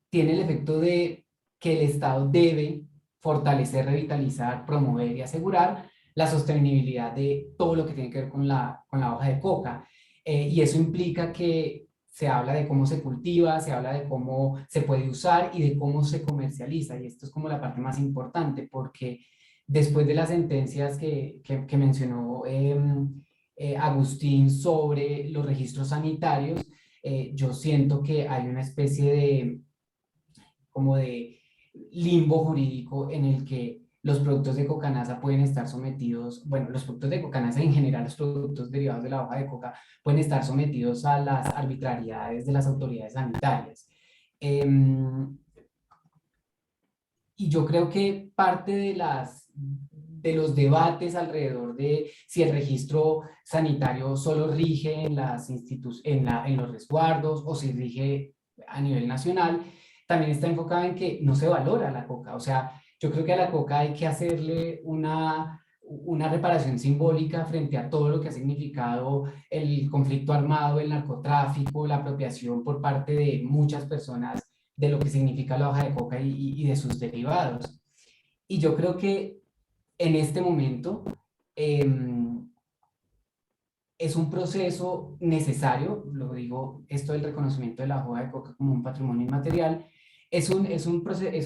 tiene el efecto de que el Estado debe fortalecer, revitalizar, promover y asegurar la sostenibilidad de todo lo que tiene que ver con la hoja de coca. Y eso implica que se habla de cómo se cultiva, se habla de cómo se puede usar y de cómo se comercializa. Y esto es como la parte más importante, porque después de las sentencias que mencionó Agustín sobre los registros sanitarios, yo siento que hay una especie de como de limbo jurídico en el que los productos de cocanasa pueden estar sometidos, bueno, los productos de cocanasa en general, los productos derivados de la hoja de coca, pueden estar sometidos a las arbitrariedades de las autoridades sanitarias. Y yo creo que parte de los debates alrededor de si el registro sanitario solo rige en los resguardos o si rige a nivel nacional, también está enfocado en que no se valora la coca. O sea, yo creo que a la coca hay que hacerle una reparación simbólica frente a todo lo que ha significado el conflicto armado, el narcotráfico, la apropiación por parte de muchas personas de lo que significa la hoja de coca y de sus derivados. Y yo creo que en este momento es un proceso necesario, lo digo, esto del reconocimiento de la hoja de coca como un patrimonio inmaterial, es un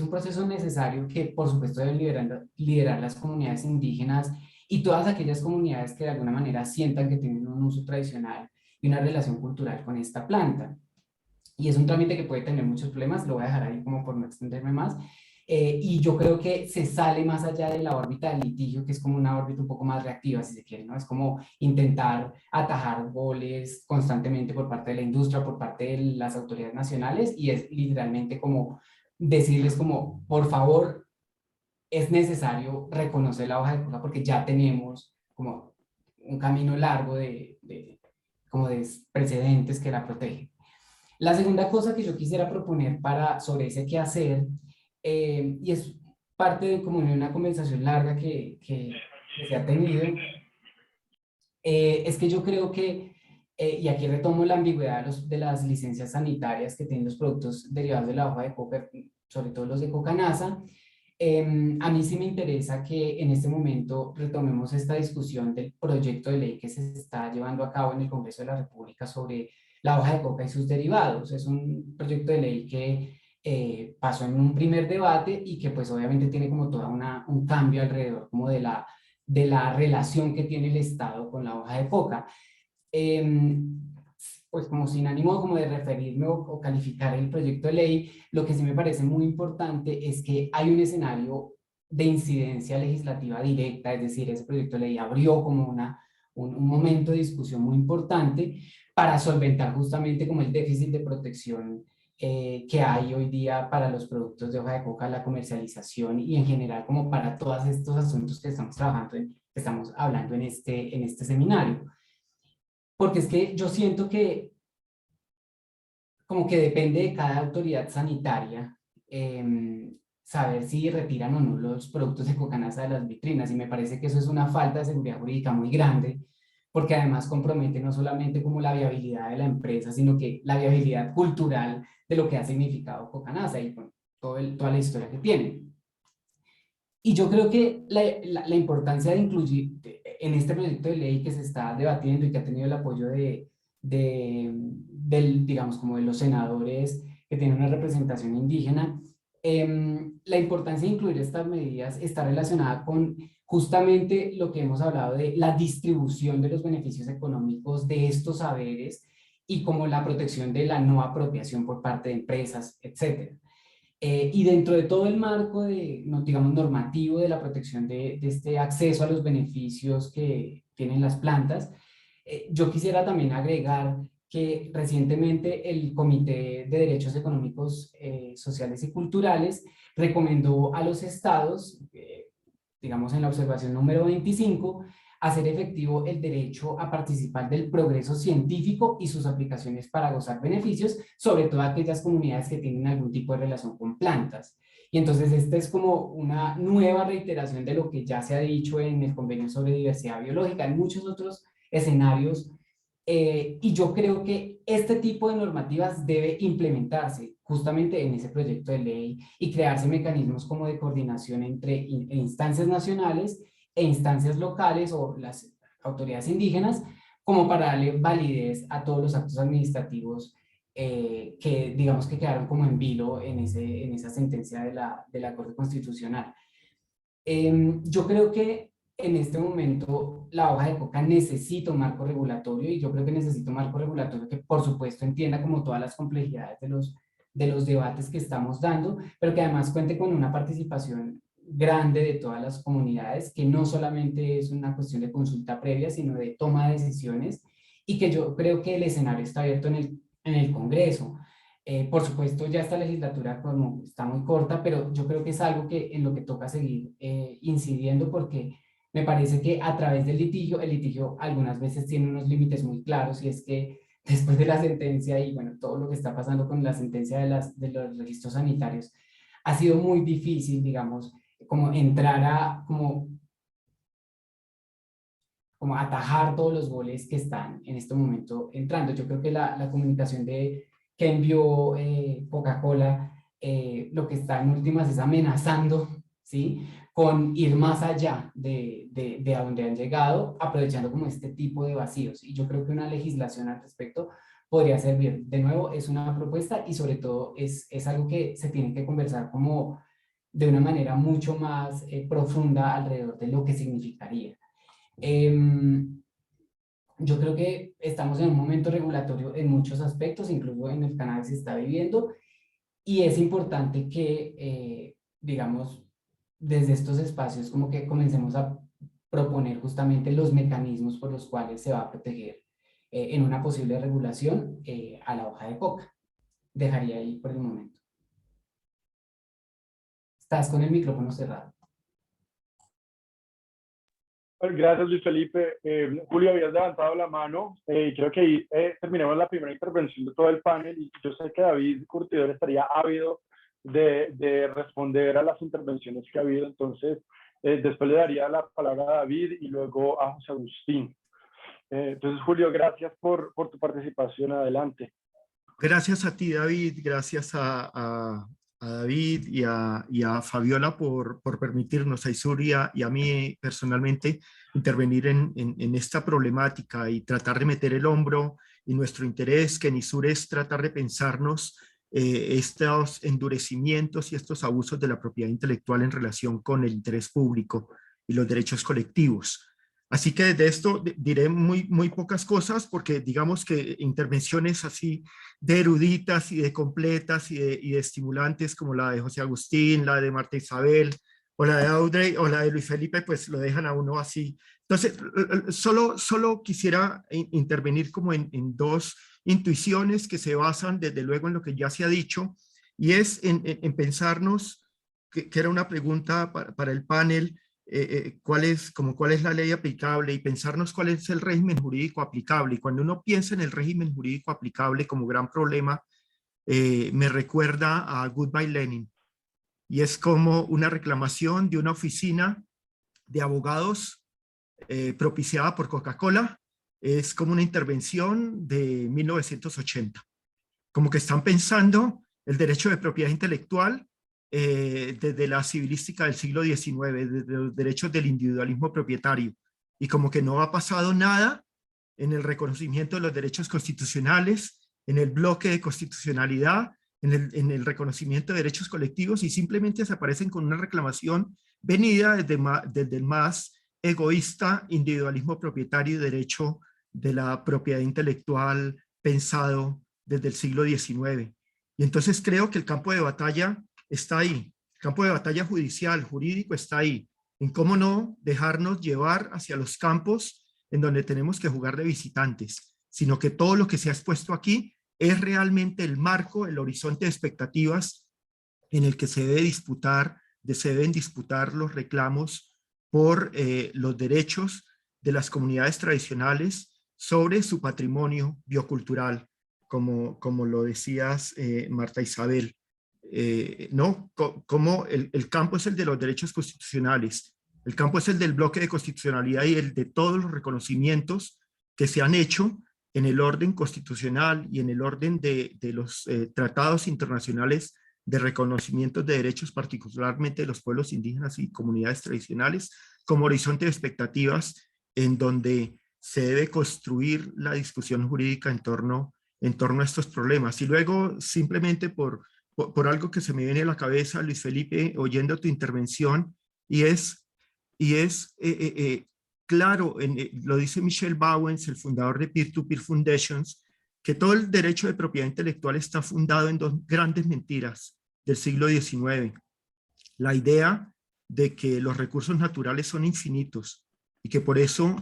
proceso necesario que por supuesto deben liderar las comunidades indígenas y todas aquellas comunidades que de alguna manera sientan que tienen un uso tradicional y una relación cultural con esta planta. Y es un trámite que puede tener muchos problemas, lo voy a dejar ahí como por no extenderme más. Y yo creo que se sale más allá de la órbita del litigio, que es como una órbita un poco más reactiva, si se quiere, ¿no? Es como intentar atajar goles constantemente por parte de la industria, por parte de las autoridades nacionales, y es literalmente como decirles como, por favor, es necesario reconocer la hoja de coca porque ya tenemos como un camino largo como de precedentes que la protegen. La segunda cosa que yo quisiera proponer sobre ese qué hacer, y es parte de como de una conversación larga que se ha tenido, es que yo creo que, y aquí retomo la ambigüedad de las licencias sanitarias que tienen los productos derivados de la hoja de coca, sobre todo los de cocanasa, a mí sí me interesa que en este momento retomemos esta discusión del proyecto de ley que se está llevando a cabo en el Congreso de la República sobre la hoja de coca y sus derivados. Es un proyecto de ley que pasó en un primer debate y que pues obviamente tiene como toda un cambio alrededor como de la relación que tiene el Estado con la hoja de coca. Pues como sin ánimo como de referirme o calificar el proyecto de ley, lo que sí me parece muy importante es que hay un escenario de incidencia legislativa directa, es decir, ese proyecto de ley abrió como un momento de discusión muy importante para solventar justamente como el déficit de protección que hay hoy día para los productos de hoja de coca, la comercialización y en general como para todos estos asuntos que estamos trabajando, que estamos hablando en este seminario. Porque es que yo siento que como que depende de cada autoridad sanitaria saber si retiran o no los productos de Cocanasa de las vitrinas, y me parece que eso es una falta de seguridad jurídica muy grande, porque además compromete no solamente como la viabilidad de la empresa, sino que la viabilidad cultural de lo que ha significado Cocanasa y bueno, toda la historia que tiene. Y yo creo que la importancia de incluir en este proyecto de ley que se está debatiendo y que ha tenido el apoyo digamos, como de los senadores que tienen una representación indígena, la importancia de incluir estas medidas está relacionada con justamente lo que hemos hablado de la distribución de los beneficios económicos de estos saberes y como la protección de la no apropiación por parte de empresas, etcétera. Y dentro de todo el marco digamos, normativo de la protección de este acceso a los beneficios que tienen las plantas, yo quisiera también agregar que recientemente el Comité de Derechos Económicos, Sociales y Culturales recomendó a los estados, digamos en la observación número 25, hacer efectivo el derecho a participar del progreso científico y sus aplicaciones para gozar beneficios, sobre todo aquellas comunidades que tienen algún tipo de relación con plantas. Y entonces esta es como una nueva reiteración de lo que ya se ha dicho en el Convenio sobre Diversidad Biológica, en muchos otros escenarios, y yo creo que este tipo de normativas debe implementarse justamente en ese proyecto de ley y crearse mecanismos como de coordinación entre instancias nacionales e instancias locales o las autoridades indígenas, como para darle validez a todos los actos administrativos que digamos que quedaron como en vilo en esa sentencia de la Corte Constitucional. Yo creo que en este momento la hoja de coca necesita un marco regulatorio, y yo creo que necesita un marco regulatorio que por supuesto entienda como todas las complejidades de los debates que estamos dando, pero que además cuente con una participación grande de todas las comunidades, que no solamente es una cuestión de consulta previa, sino de toma de decisiones, y que yo creo que el escenario está abierto en el Congreso. Por supuesto, ya esta legislatura como está muy corta, pero yo creo que es algo en lo que toca seguir incidiendo, porque me parece que a través del litigio, el litigio algunas veces tiene unos límites muy claros, y es que después de la sentencia y bueno, todo lo que está pasando con la sentencia de los registros sanitarios, ha sido muy difícil, digamos, como entrar a como atajar todos los goles que están en este momento entrando. Yo creo que la comunicación que envió Coca-Cola, lo que está en últimas es amenazando, ¿sí?, con ir más allá de a donde han llegado, aprovechando como este tipo de vacíos. Y yo creo que una legislación al respecto podría servir. De nuevo, es una propuesta y sobre todo es algo que se tiene que conversar como de una manera mucho más profunda alrededor de lo que significaría. Yo creo que estamos en un momento regulatorio en muchos aspectos, incluso en el canal se está viviendo, y es importante que, digamos, desde estos espacios como que comencemos a proponer justamente los mecanismos por los cuales se va a proteger en una posible regulación a la hoja de coca. Dejaría ahí por el momento. Estás con el micrófono cerrado. Gracias, Luis Felipe. Julio, habías levantado la mano. Creo que ahí terminamos la primera intervención de todo el panel, y yo sé que David Curtidor estaría ávido de responder a las intervenciones que ha habido. Entonces, después le daría la palabra a David y luego a José Agustín. Entonces, Julio, gracias por tu participación. Adelante. Gracias a ti, David. Gracias a David y a Fabiola por permitirnos, a Isur y a mí personalmente, intervenir en esta problemática y tratar de meter el hombro. Y nuestro interés, que en Isur, es tratar de pensarnos estos endurecimientos y estos abusos de la propiedad intelectual en relación con el interés público y los derechos colectivos. Así que de esto diré muy pocas cosas, porque digamos que intervenciones así de eruditas y de completas y de estimulantes como la de José Agustín, la de Marta Isabel, o la de Audrey, o la de Luis Felipe, pues lo dejan a uno así. Entonces, solo quisiera intervenir como en dos intuiciones que se basan desde luego en lo que ya se ha dicho, y es en pensarnos, que era una pregunta para el panel, cuál es la ley aplicable, y pensarnos cuál es el régimen jurídico aplicable. Y cuando uno piensa en el régimen jurídico aplicable como gran problema, me recuerda a Goodbye Lenin, y es como una reclamación de una oficina de abogados propiciada por Coca-Cola. Es como una intervención de 1980. Como que están pensando el derecho de propiedad intelectual desde la civilística del siglo XIX, desde los derechos del individualismo propietario. Y como que no ha pasado nada en el reconocimiento de los derechos constitucionales, en el bloque de constitucionalidad, en el reconocimiento de derechos colectivos, y simplemente se aparecen con una reclamación venida desde el más egoísta individualismo propietario y derecho de la propiedad intelectual pensado desde el siglo XIX. Y entonces creo que el campo de batalla está ahí, el campo de batalla judicial, jurídico está ahí, en cómo no dejarnos llevar hacia los campos en donde tenemos que jugar de visitantes, sino que todo lo que se ha expuesto aquí es realmente el marco, el horizonte de expectativas en el que se deben disputar los reclamos por los derechos de las comunidades tradicionales sobre su patrimonio biocultural, como lo decías, Marta Isabel. ¿No? Como el campo es el de los derechos constitucionales, el campo es el del bloque de constitucionalidad y el de todos los reconocimientos que se han hecho en el orden constitucional y en el orden de los tratados internacionales de reconocimiento de derechos, particularmente de los pueblos indígenas y comunidades tradicionales, como horizonte de expectativas en donde se debe construir la discusión jurídica en torno a estos problemas. Y luego, simplemente por algo que se me viene a la cabeza, Luis Felipe, oyendo tu intervención, y es claro, lo dice Michel Bauwens, el fundador de Peer-to-Peer Foundations, que todo el derecho de propiedad intelectual está fundado en dos grandes mentiras del siglo XIX. La idea de que los recursos naturales son infinitos y que por eso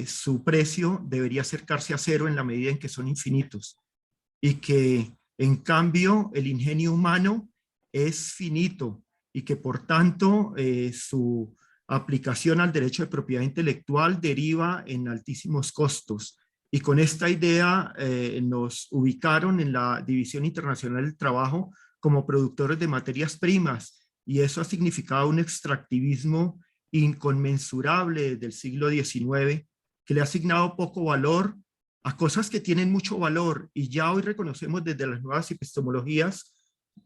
su precio debería acercarse a cero en la medida en que son infinitos, y que en cambio el ingenio humano es finito y que por tanto su aplicación al derecho de propiedad intelectual deriva en altísimos costos. Y con esta idea nos ubicaron en la División Internacional del Trabajo como productores de materias primas, y eso ha significado un extractivismo inconmensurable del siglo XIX, que le ha asignado poco valor a cosas que tienen mucho valor, y ya hoy reconocemos desde las nuevas epistemologías,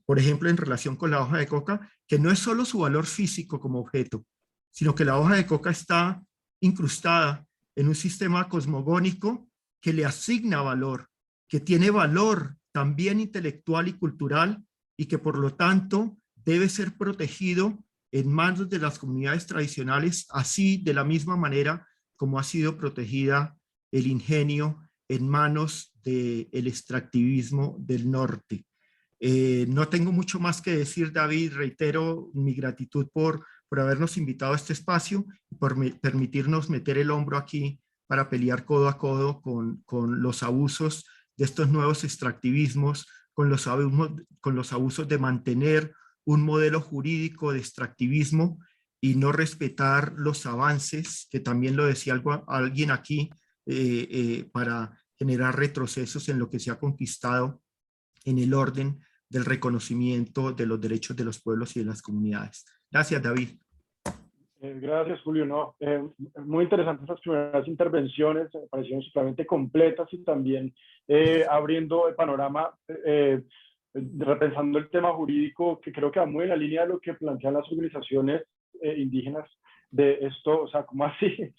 por ejemplo en relación con la hoja de coca, que no es solo su valor físico como objeto, sino que la hoja de coca está incrustada en un sistema cosmogónico que le asigna valor, que tiene valor también intelectual y cultural, y que por lo tanto debe ser protegido en manos de las comunidades tradicionales, así de la misma manera como ha sido protegida el ingenio en manos del extractivismo del norte. No tengo mucho más que decir, David. Reitero mi gratitud por habernos invitado a este espacio y por permitirnos meter el hombro aquí para pelear codo a codo con los abusos de estos nuevos extractivismos, con los abusos de mantener un modelo jurídico de extractivismo y no respetar los avances, que también lo decía alguien aquí, para generar retrocesos en lo que se ha conquistado en el orden del reconocimiento de los derechos de los pueblos y de las comunidades. Gracias, David. Gracias, Julio. No, muy interesantes las primeras intervenciones, me parecieron supremamente completas y también abriendo el panorama, repensando el tema jurídico, que creo que va muy en la línea de lo que plantean las organizaciones indígenas de esto. O sea, ¿cómo así?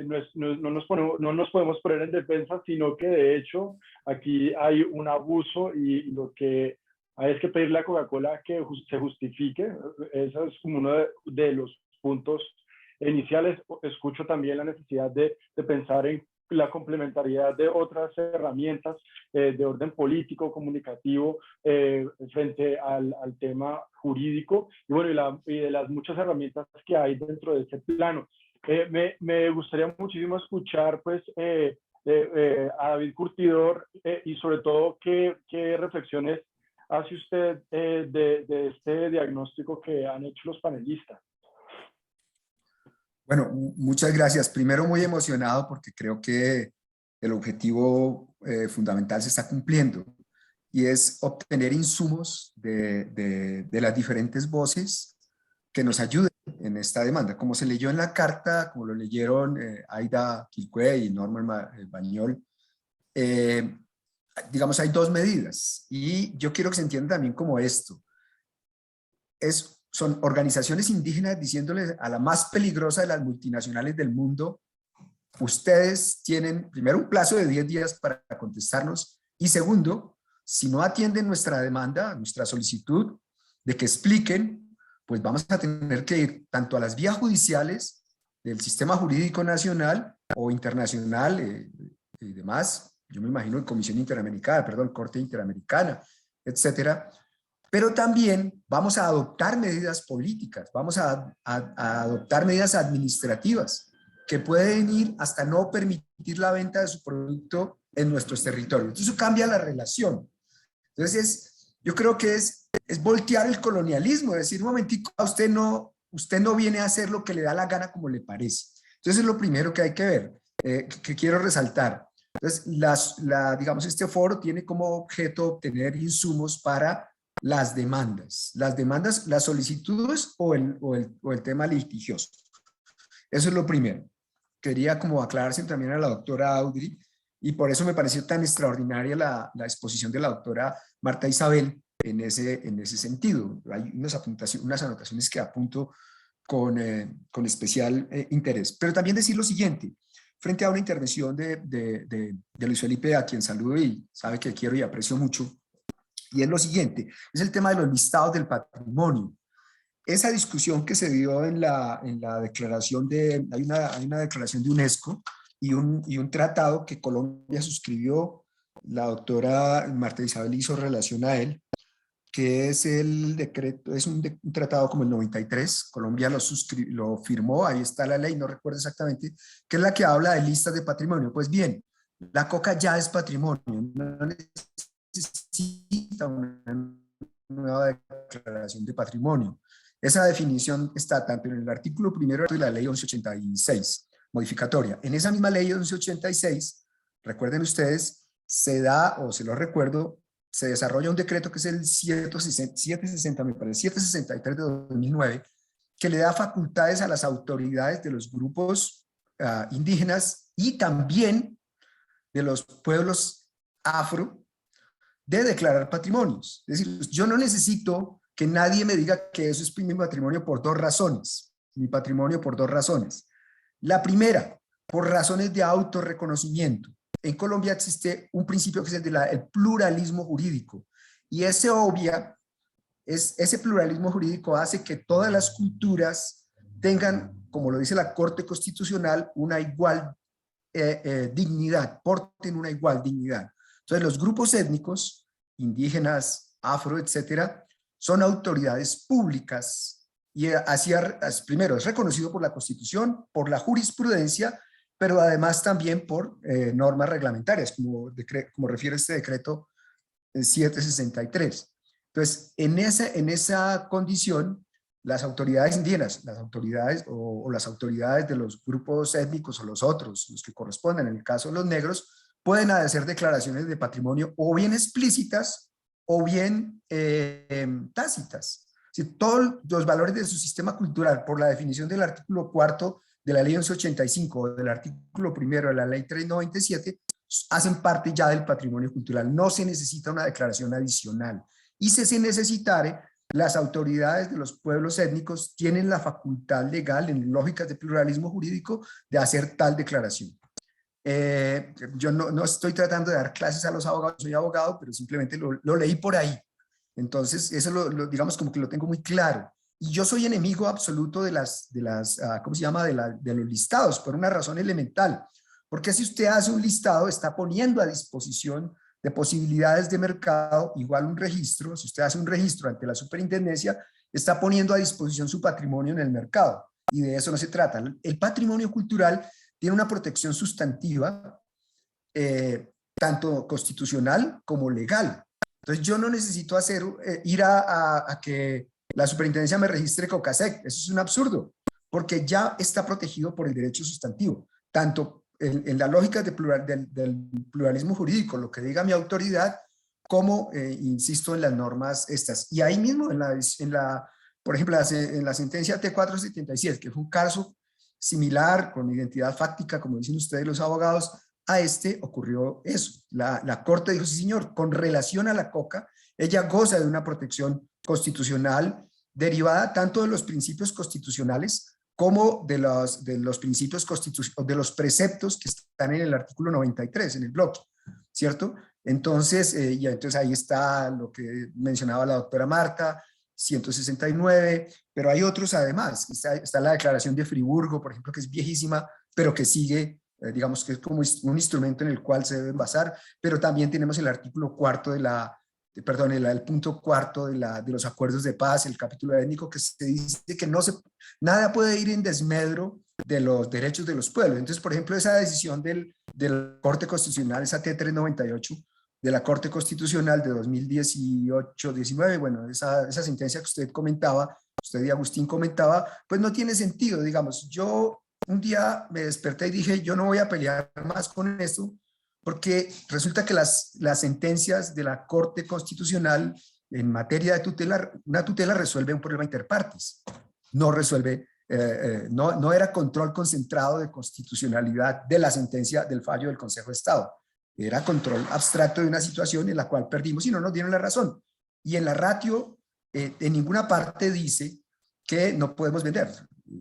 No nos podemos poner en defensa, sino que de hecho aquí hay un abuso y lo que hay es que pedirle a Coca-Cola que se justifique. Eso es como uno de los puntos iniciales. Escucho también la necesidad de pensar en la complementariedad de otras herramientas de orden político, comunicativo, frente al tema jurídico, y bueno, y de las muchas herramientas que hay dentro de este plano. Me gustaría muchísimo escuchar pues a David Curtidor, y sobre todo qué reflexiones hace usted de este diagnóstico que han hecho los panelistas. Bueno, muchas gracias. Primero, muy emocionado porque creo que el objetivo fundamental se está cumpliendo, y es obtener insumos de las diferentes voces que nos ayuden en esta demanda. Como se leyó en la carta, como lo leyeron Aida Quilcue y Norman Bañol, digamos, hay dos medidas, y yo quiero que se entienda también como esto. Son organizaciones indígenas diciéndoles a la más peligrosa de las multinacionales del mundo: ustedes tienen, primero, un plazo de 10 días para contestarnos, y segundo, si no atienden nuestra demanda, nuestra solicitud de que expliquen, pues vamos a tener que ir tanto a las vías judiciales del sistema jurídico nacional o internacional y demás, yo me imagino en Comisión Interamericana, perdón, Corte Interamericana, etcétera. Pero también vamos a adoptar medidas políticas, vamos a adoptar medidas administrativas que pueden ir hasta no permitir la venta de su producto en nuestros territorios. Entonces eso cambia la relación. Entonces yo creo que es voltear el colonialismo, decir: un momentico, usted no viene a hacer lo que le da la gana como le parece. Entonces es lo primero que hay que ver, que quiero resaltar. Entonces digamos, este foro tiene como objeto obtener insumos para las demandas, las solicitudes o el tema litigioso. Eso es lo primero. Quería como aclararse también a la doctora Audrey, y por eso me pareció tan extraordinaria la exposición de la doctora Marta Isabel en ese sentido. Hay unas anotaciones que apunto con especial interés. Pero también decir lo siguiente, frente a una intervención de Luis Felipe, a quien saludo y sabe que quiero y aprecio mucho, y es lo siguiente, es el tema de los listados del patrimonio. Esa discusión que se dio en la declaración hay una declaración de UNESCO y un tratado que Colombia suscribió, la doctora Marta Isabel hizo relación a él, que es el decreto, es un tratado como el 93, Colombia lo firmó, ahí está la ley, no recuerdo exactamente, que es la que habla de listas de patrimonio. Pues bien, la coca ya es patrimonio, no necesita una nueva declaración de patrimonio. Esa definición está tanto en el artículo 1 de la ley 1186, modificatoria. En esa misma ley 1186, recuerden ustedes, se da, o se lo recuerdo, se desarrolla un decreto que es el 760, me parece, 763 de 2009, que le da facultades a las autoridades de los grupos indígenas y también de los pueblos afro de declarar patrimonios. Es decir, yo no necesito que nadie me diga que eso es mi patrimonio por dos razones. Mi patrimonio por dos razones. La primera, por razones de autorreconocimiento. En Colombia existe un principio que es el pluralismo jurídico, y ese pluralismo jurídico hace que todas las culturas tengan, como lo dice la Corte Constitucional, una igual dignidad, porten una igual dignidad. Entonces los grupos étnicos, indígenas, afro, etcétera, son autoridades públicas, y así primero es reconocido por la Constitución, por la jurisprudencia, pero además también por normas reglamentarias, como refiere este decreto 763. Entonces, en esa condición, las autoridades indígenas, las autoridades o las autoridades de los grupos étnicos o los otros, los que correspondan, en el caso de los negros, pueden hacer declaraciones de patrimonio o bien explícitas o bien tácitas. Si todos los valores de su sistema cultural, por la definición del artículo 4 de la ley 1185 o del artículo 1 de la ley 397, hacen parte ya del patrimonio cultural. No se necesita una declaración adicional. Y si se necesitare, las autoridades de los pueblos étnicos tienen la facultad legal, en lógicas de pluralismo jurídico, de hacer tal declaración. Yo no estoy tratando de dar clases a los abogados, soy abogado, pero simplemente lo leí por ahí. Entonces, eso digamos como que lo tengo muy claro. Y yo soy enemigo absoluto de ¿cómo se llama? De los listados, por una razón elemental. Porque si usted hace un listado, está poniendo a disposición de posibilidades de mercado, igual un registro, si usted hace un registro ante la superintendencia, está poniendo a disposición su patrimonio en el mercado. Y de eso no se trata. El patrimonio cultural tiene una protección sustantiva, tanto constitucional como legal. Entonces yo no necesito ir a que la superintendencia me registre COCASEC. Eso es un absurdo, porque ya está protegido por el derecho sustantivo, tanto en la lógica del pluralismo jurídico, lo que diga mi autoridad, como, insisto, en las normas estas. Y ahí mismo, por ejemplo, en la sentencia T477, que fue un caso similar, con identidad fáctica, como dicen ustedes los abogados, a este ocurrió eso. La Corte dijo, sí señor, con relación a la coca, ella goza de una protección constitucional derivada tanto de los principios constitucionales como de los principios de los preceptos que están en el artículo 93, en el bloque, ¿cierto? Entonces, entonces ahí está lo que mencionaba la doctora Marta, 169, pero hay otros además. Está la Declaración de Friburgo, por ejemplo, que es viejísima, pero que sigue, digamos que es como un instrumento en el cual se deben basar, pero también tenemos el artículo cuarto el punto cuarto de los acuerdos de paz, el capítulo étnico, que se dice que nada puede ir en desmedro de los derechos de los pueblos. Entonces, por ejemplo, esa decisión de la Corte Constitucional, esa T398, de la Corte Constitucional de 2018-19, bueno, esa sentencia que usted comentaba, usted y Agustín comentaba, pues no tiene sentido, digamos. Yo un día me desperté y dije, yo no voy a pelear más con esto, porque resulta que las sentencias de la Corte Constitucional en materia de tutela, una tutela resuelve un problema interpartes, no resuelve, no era control concentrado de constitucionalidad de la sentencia del fallo del Consejo de Estado. Era control abstracto de una situación en la cual perdimos y no nos dieron la razón. Y en la ratio, en ninguna parte dice que no podemos vender.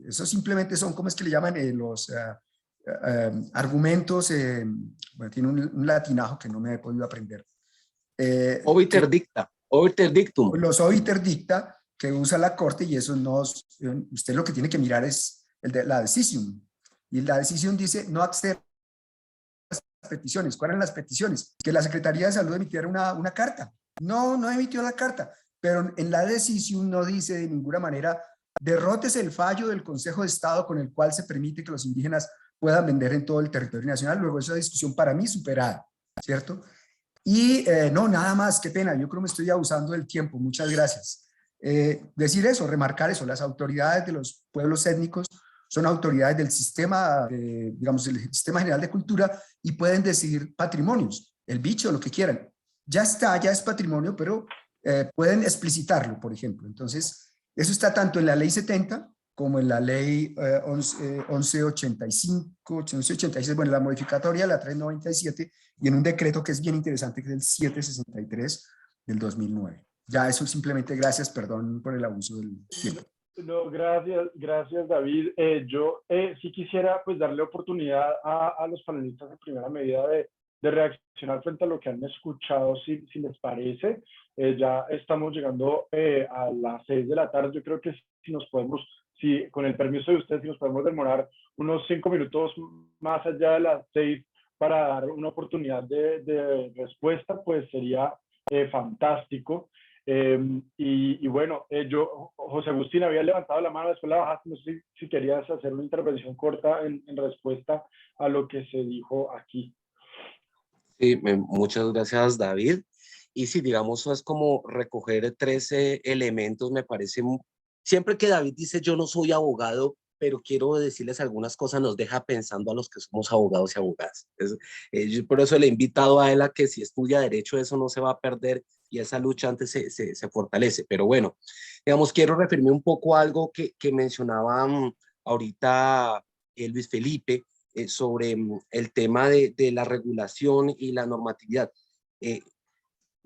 Eso simplemente son, ¿cómo es que le llaman? Los argumentos, bueno, tiene un latinajo que no me he podido aprender. Obiter dicta, obiter dictum. Los obiter dicta que usa la Corte, y eso usted lo que tiene que mirar es la decisión. Y la decisión dice no acceder peticiones. ¿Cuáles eran las peticiones? Que la Secretaría de Salud emitiera una carta. No emitió la carta, pero en la decisión no dice de ninguna manera derrotes el fallo del Consejo de Estado con el cual se permite que los indígenas puedan vender en todo el territorio nacional. Luego esa discusión para mí superada, ¿cierto? Y no, nada más, qué pena, yo creo que me estoy abusando del tiempo, muchas gracias. Decir eso, remarcar eso, las autoridades de los pueblos étnicos son autoridades del sistema, digamos, del Sistema General de Cultura, y pueden decidir patrimonios, el bicho, lo que quieran. Ya es patrimonio, pero pueden explicitarlo, por ejemplo. Entonces, eso está tanto en la Ley 70 como en la Ley 1186, bueno, la modificatoria, la 397, y en un decreto que es bien interesante, que es el 763 del 2009. Ya eso simplemente, gracias, perdón por el abuso del tiempo. No, gracias David. Yo sí quisiera pues darle oportunidad a los panelistas en primera medida de reaccionar frente a lo que han escuchado, si les parece. Ya estamos llegando a las 6 de la tarde. Yo creo que con el permiso de ustedes, si nos podemos demorar unos 5 minutos más allá de las 6 para dar una oportunidad de respuesta, pues sería fantástico. Y bueno, José Agustín había levantado la mano, después la bajaste, no sé si querías hacer una intervención corta en respuesta a lo que se dijo aquí. Sí, muchas gracias, David. Y sí, digamos, eso es como recoger 13 elementos, me parece. Siempre que David dice yo no soy abogado, pero quiero decirles algunas cosas, nos deja pensando a los que somos abogados y abogadas. Yo por eso le he invitado a él a que si estudia derecho eso no se va a perder y esa lucha antes se fortalece. Pero bueno, digamos, quiero referirme un poco a algo que mencionaba ahorita Luis Felipe sobre el tema de la regulación y la normatividad.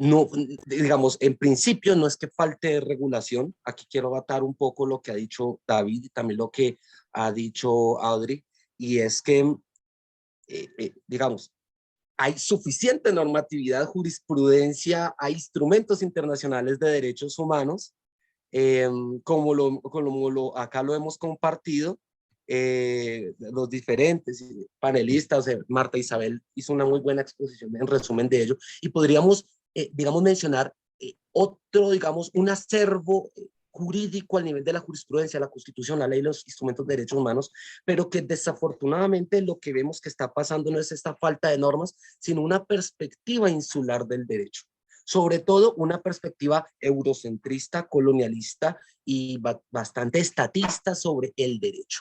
No, digamos, en principio no es que falte regulación. Aquí quiero atar un poco lo que ha dicho David y también lo que ha dicho Audrey, y es que, digamos, hay suficiente normatividad, jurisprudencia, hay instrumentos internacionales de derechos humanos, como acá lo hemos compartido, los diferentes panelistas. Marta Isabel hizo una muy buena exposición en resumen de ello, y podríamos digamos, mencionar otro, digamos, un acervo jurídico al nivel de la jurisprudencia, la Constitución, la ley, los instrumentos de derechos humanos, pero que desafortunadamente lo que vemos que está pasando no es esta falta de normas, sino una perspectiva insular del derecho. Sobre todo una perspectiva eurocentrista, colonialista y bastante estatista sobre el derecho.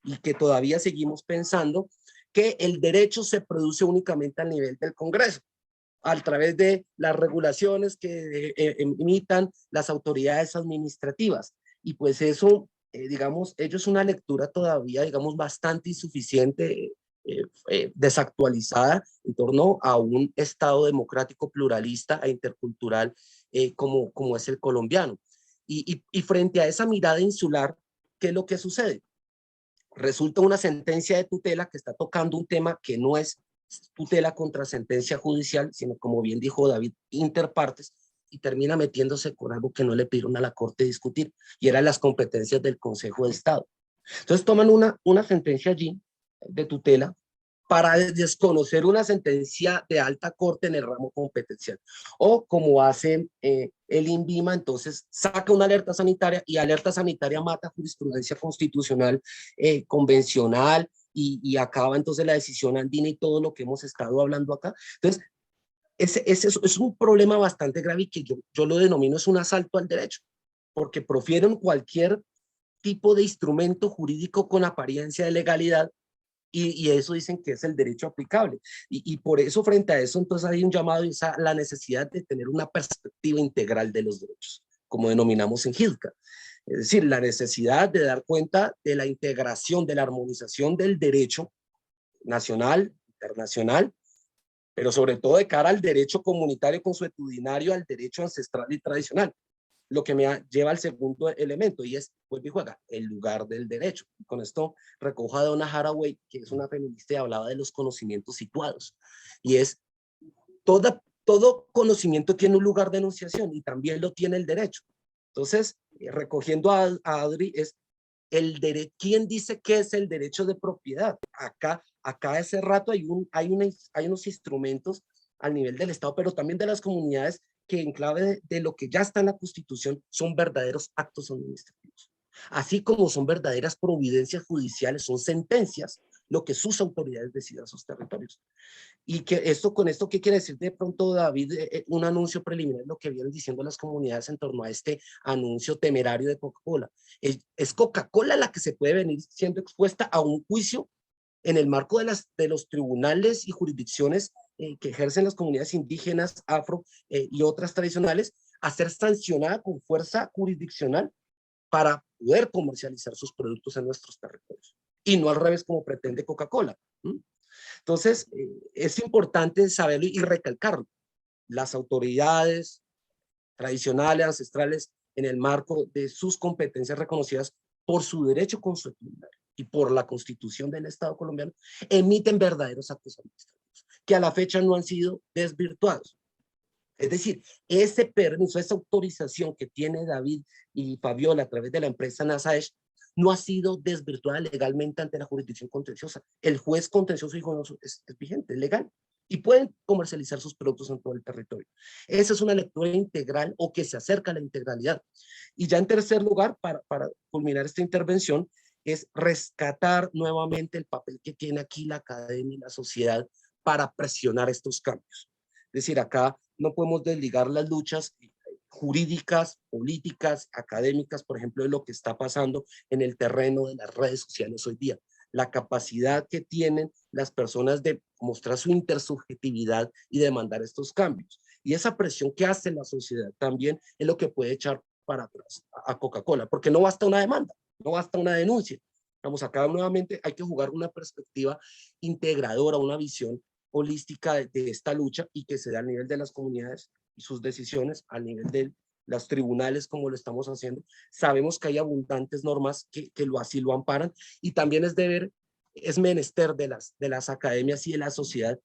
Y que todavía seguimos pensando que el derecho se produce únicamente al nivel del Congreso. a través de las regulaciones que emitan las autoridades administrativas. Y pues eso, digamos, ello es una lectura todavía, digamos, bastante insuficiente, desactualizada en torno a un Estado democrático, pluralista e intercultural como es el colombiano. Y frente a esa mirada insular, ¿qué es lo que sucede? Resulta una sentencia de tutela que está tocando un tema que no es tutela contra sentencia judicial, sino, como bien dijo David, interpartes, y termina metiéndose con algo que no le pidieron a la Corte discutir, y eran las competencias del Consejo de Estado. Entonces toman una sentencia allí de tutela para desconocer una sentencia de alta corte en el ramo competencial. O como hace el INVIMA, entonces saca una alerta sanitaria, y alerta sanitaria mata jurisprudencia constitucional convencional, y acaba entonces la decisión andina y todo lo que hemos estado hablando acá. Entonces, ese es un problema bastante grave, y que yo lo denomino es un asalto al derecho, porque profieren cualquier tipo de instrumento jurídico con apariencia de legalidad, y eso dicen que es el derecho aplicable. Y por eso, frente a eso, entonces hay un llamado y la necesidad de tener una perspectiva integral de los derechos, como denominamos en GIDCA. Es decir, la necesidad de dar cuenta de la integración, de la armonización del derecho nacional, internacional, pero sobre todo de cara al derecho comunitario consuetudinario, al derecho ancestral y tradicional. Lo que me lleva al segundo elemento, y es, vuelve y juega, el lugar del derecho. Con esto recojo a Donna Haraway, que es una feminista, y hablaba de los conocimientos situados. Y es, todo conocimiento tiene un lugar de enunciación, y también lo tiene el derecho. Entonces, recogiendo a Adri, es ¿quién dice qué es el derecho de propiedad? Acá hace rato hay unos instrumentos al nivel del Estado, pero también de las comunidades, que en clave de lo que ya está en la Constitución son verdaderos actos administrativos. Así como son verdaderas providencias judiciales, son sentencias, lo que sus autoridades decidan sus territorios. Y que con esto, ¿qué quiere decir de pronto, David? Un anuncio preliminar, lo que vienen diciendo las comunidades en torno a este anuncio temerario de Coca-Cola. Es Coca-Cola la que se puede venir siendo expuesta a un juicio en el marco de los tribunales y jurisdicciones que ejercen las comunidades indígenas, afro y otras tradicionales, a ser sancionada con fuerza jurisdiccional para poder comercializar sus productos en nuestros territorios. Y no al revés, como pretende Coca-Cola. Entonces, es importante saberlo y recalcarlo. Las autoridades tradicionales, ancestrales, en el marco de sus competencias reconocidas por su derecho consuetudinario y por la Constitución del Estado colombiano, emiten verdaderos actos administrativos que a la fecha no han sido desvirtuados. Es decir, ese permiso, esa autorización que tiene David y Fabiola a través de la empresa Nasaesh no ha sido desvirtuada legalmente ante la jurisdicción contenciosa. El juez contencioso dijo, no, es vigente, es legal, y pueden comercializar sus productos en todo el territorio. Esa es una lectura integral, o que se acerca a la integralidad. Y ya en tercer lugar, para culminar esta intervención, es rescatar nuevamente el papel que tiene aquí la academia y la sociedad para presionar estos cambios. Es decir, acá no podemos desligar las luchas jurídicas, políticas, académicas, por ejemplo, de lo que está pasando en el terreno de las redes sociales hoy día. La capacidad que tienen las personas de mostrar su intersubjetividad y demandar estos cambios. Y esa presión que hace la sociedad también es lo que puede echar para atrás a Coca-Cola, porque no basta una demanda, no basta una denuncia. Vamos, acá nuevamente hay que jugar una perspectiva integradora, una visión holística de esta lucha, y que se da a nivel de las comunidades y sus decisiones, a nivel de los tribunales, como lo estamos haciendo. Sabemos que hay abundantes normas que así lo amparan, y también es menester de las academias y de la sociedad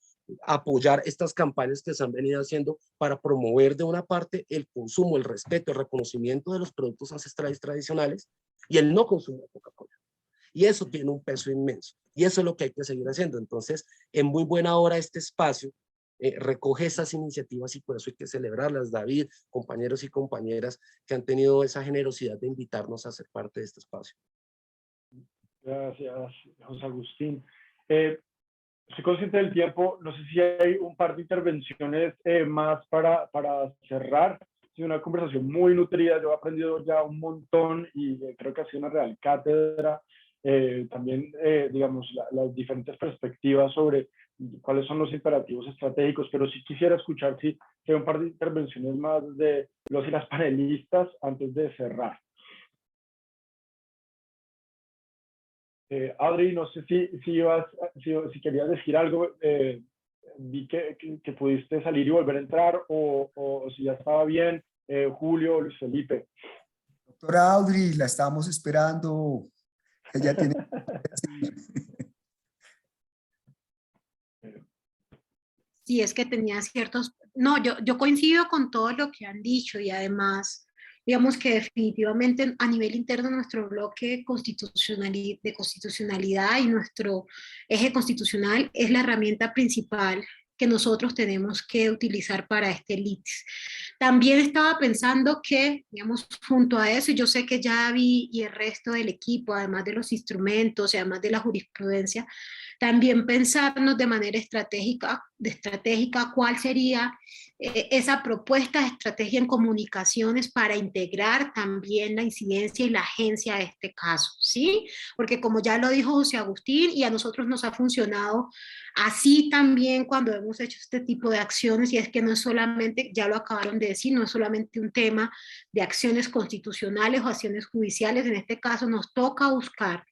apoyar estas campañas que se han venido haciendo para promover, de una parte, el consumo, el respeto, el reconocimiento de los productos ancestrales tradicionales, y el no consumo de Coca-Cola. Y eso tiene un peso inmenso, y eso es lo que hay que seguir haciendo. Entonces, en muy buena hora este espacio recoge esas iniciativas, y por eso hay que celebrarlas. David, compañeros y compañeras que han tenido esa generosidad de invitarnos a ser parte de este espacio. Gracias, José Agustín. Estoy consciente del tiempo, no sé si hay un par de intervenciones más para cerrar. Ha sido una conversación muy nutrida, yo he aprendido ya un montón, y creo que ha sido una real cátedra. También, digamos, las diferentes perspectivas sobre cuáles son los imperativos estratégicos, pero sí quisiera escuchar si hay un par de intervenciones más de los y las panelistas antes de cerrar. Audrey, no sé si querías decir algo, vi que pudiste salir y volver a entrar, o si ya estaba bien, Julio o Luis Felipe. Doctora Audrey, la estamos esperando. Ella tiene... Sí, es que tenía ciertos... No, yo coincido con todo lo que han dicho y además, digamos que definitivamente a nivel interno nuestro bloque de constitucionalidad y nuestro eje constitucional es la herramienta principal que nosotros tenemos que utilizar para este LITS. También estaba pensando que, digamos, junto a eso, yo sé que ya vi y el resto del equipo, además de los instrumentos y además de la jurisprudencia, también pensarnos de manera estratégica cuál sería esa propuesta de estrategia en comunicaciones para integrar también la incidencia y la agencia de este caso, ¿sí? Porque como ya lo dijo José Agustín, y a nosotros nos ha funcionado así también cuando hemos hecho este tipo de acciones, y es que no es solamente, ya lo acabaron de decir, no es solamente un tema de acciones constitucionales o acciones judiciales, en este caso nos toca buscar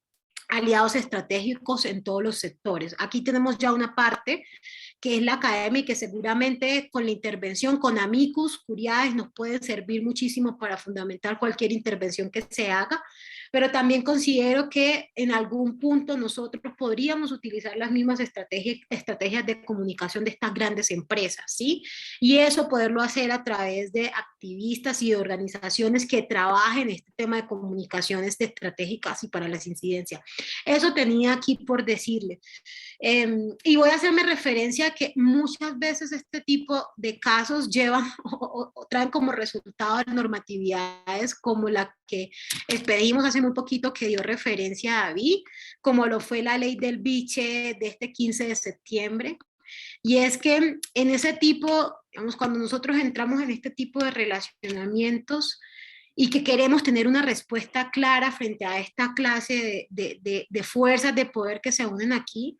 aliados estratégicos en todos los sectores. Aquí tenemos ya una parte que es la academia y que seguramente con la intervención, con amicus curiae, nos puede servir muchísimo para fundamentar cualquier intervención que se haga, pero también considero que en algún punto nosotros podríamos utilizar las mismas estrategias de comunicación de estas grandes empresas, ¿sí? Y eso poderlo hacer a través de activistas y de organizaciones que trabajen este tema de comunicaciones estratégicas y para las incidencias. Eso tenía aquí por decirle. Y voy a hacerme referencia a que muchas veces este tipo de casos llevan o traen como resultado normatividades como la que expedimos hace muy poquito, que dio referencia a David, como lo fue la ley del biche de este 15 de septiembre. Y es que en ese tipo, digamos, cuando nosotros entramos en este tipo de relacionamientos y que queremos tener una respuesta clara frente a esta clase de fuerzas de poder que se unen aquí,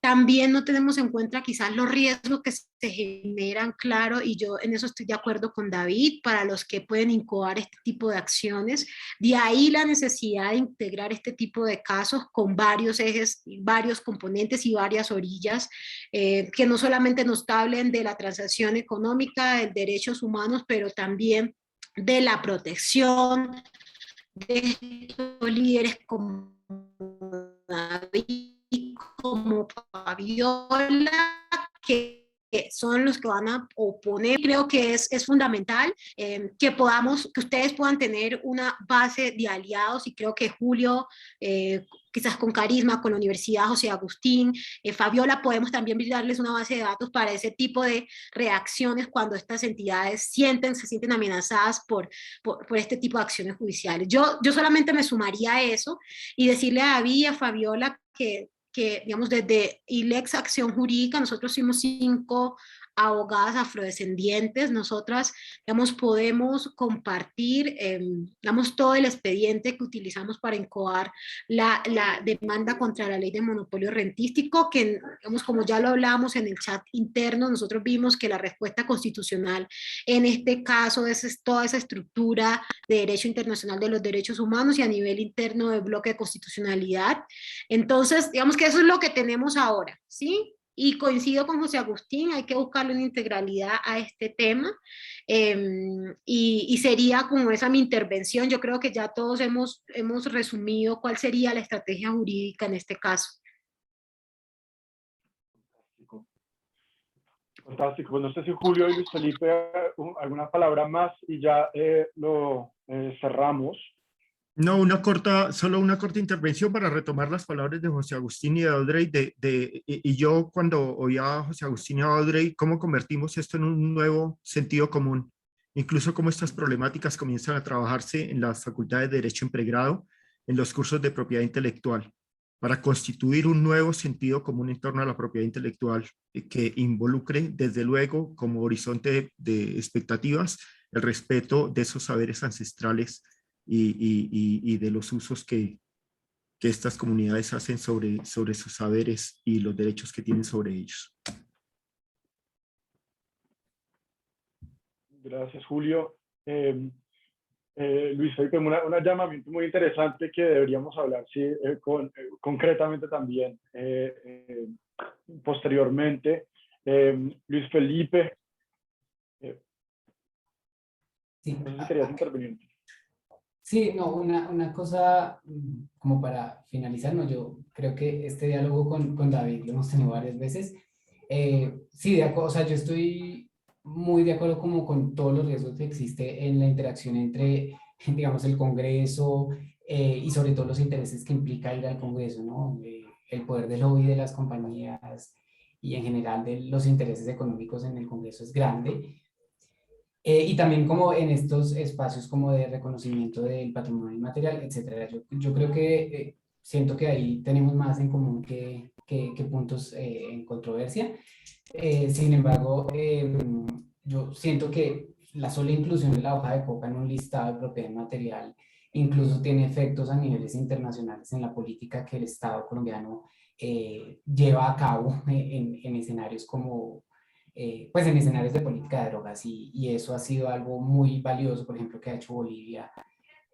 también no tenemos en cuenta quizás los riesgos que se generan, claro, y yo en eso estoy de acuerdo con David, para los que pueden incoar este tipo de acciones. De ahí la necesidad de integrar este tipo de casos con varios ejes, varios componentes y varias orillas, que no solamente nos hablen de la transacción económica, de derechos humanos, pero también de la protección de estos líderes como David, como Fabiola, que son los que van a oponer. Creo que es fundamental que ustedes puedan tener una base de aliados, y creo que Julio, quizás con Carisma, con la Universidad José Agustín, Fabiola, podemos también brindarles una base de datos para ese tipo de reacciones cuando estas entidades se sienten amenazadas por este tipo de acciones judiciales. Yo solamente me sumaría a eso y decirle a David y a Fabiola que digamos, desde ILEX Acción Jurídica, nosotros somos 5 abogadas afrodescendientes, nosotras, digamos, podemos compartir, digamos, todo el expediente que utilizamos para incoar la demanda contra la ley de monopolio rentístico, que, digamos, como ya lo hablamos en el chat interno, nosotros vimos que la respuesta constitucional en este caso es toda esa estructura de derecho internacional de los derechos humanos y a nivel interno del bloque de constitucionalidad. Entonces, digamos que eso es lo que tenemos ahora, ¿sí? Y coincido con José Agustín, hay que buscarle una integralidad a este tema, y sería como esa mi intervención. Yo creo que ya todos hemos resumido cuál sería la estrategia jurídica en este caso. Fantástico. Pues no sé si Julio y Luis Felipe alguna palabra más y ya lo cerramos. No, solo una corta intervención para retomar las palabras de José Agustín y de Audrey. Y yo cuando oía a José Agustín y a Audrey, cómo convertimos esto en un nuevo sentido común, incluso cómo estas problemáticas comienzan a trabajarse en las facultades de Derecho en pregrado, en los cursos de propiedad intelectual, para constituir un nuevo sentido común en torno a la propiedad intelectual que involucre, desde luego, como horizonte de expectativas, el respeto de esos saberes ancestrales y de los usos que que estas comunidades hacen sobre sus saberes y los derechos que tienen sobre ellos. Gracias, Julio. Luis Felipe, un llamamiento muy interesante que deberíamos hablar concretamente también posteriormente. Luis Felipe, sí. No sé si querías intervenir. Sí, no, una cosa como para finalizar, ¿no? Yo creo que este diálogo con David lo hemos tenido varias veces. Sí, o sea, yo estoy muy de acuerdo como con todos los riesgos que existe en la interacción entre, digamos, el Congreso y sobre todo los intereses que implica ir al Congreso, ¿no? El poder del lobby de las compañías y en general de los intereses económicos en el Congreso es grande. Y también como en estos espacios como de reconocimiento del patrimonio inmaterial, etcétera. Yo creo que siento que ahí tenemos más en común que puntos en controversia. Sin embargo, yo siento que la sola inclusión de la hoja de coca en un listado de propiedad inmaterial incluso tiene efectos a niveles internacionales en la política que el Estado colombiano lleva a cabo en escenarios como pues en escenarios de política de drogas y eso ha sido algo muy valioso, por ejemplo, que ha hecho Bolivia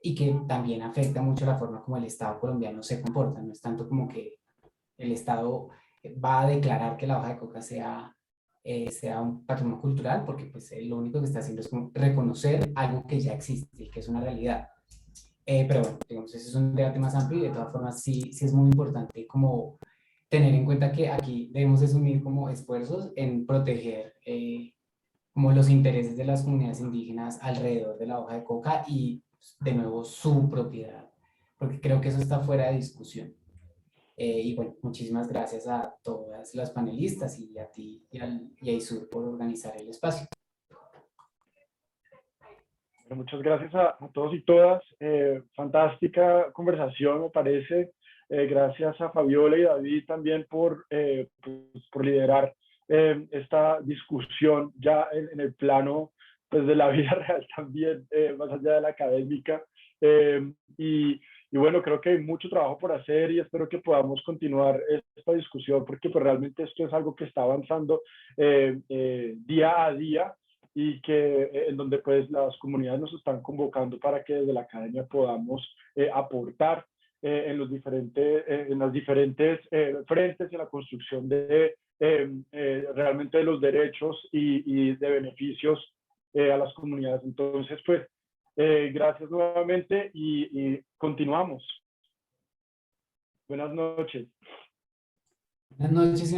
y que también afecta mucho la forma como el Estado colombiano se comporta. No es tanto como que el Estado va a declarar que la hoja de coca sea un patrimonio cultural, porque pues lo único que está haciendo es como reconocer algo que ya existe y que es una realidad. Pero bueno, digamos, ese es un debate más amplio y de todas formas sí es muy importante como tener en cuenta que aquí debemos asumir como esfuerzos en proteger como los intereses de las comunidades indígenas alrededor de la hoja de coca y de nuevo su propiedad, porque creo que eso está fuera de discusión. Y bueno, muchísimas gracias a todas las panelistas y a ti y a ISUR por organizar el espacio. Bueno, muchas gracias a todos y todas. Fantástica conversación, me parece. Gracias a Fabiola y David también por liderar esta discusión ya en el plano pues, de la vida real también, más allá de la académica. Y bueno, creo que hay mucho trabajo por hacer y espero que podamos continuar esta discusión porque pues, realmente esto es algo que está avanzando día a día y que en donde pues las comunidades nos están convocando para que desde la academia podamos aportar en las diferentes frentes en la construcción de realmente de los derechos y de beneficios a las comunidades. Entonces, pues, gracias nuevamente y continuamos. Buenas noches. Buenas noches.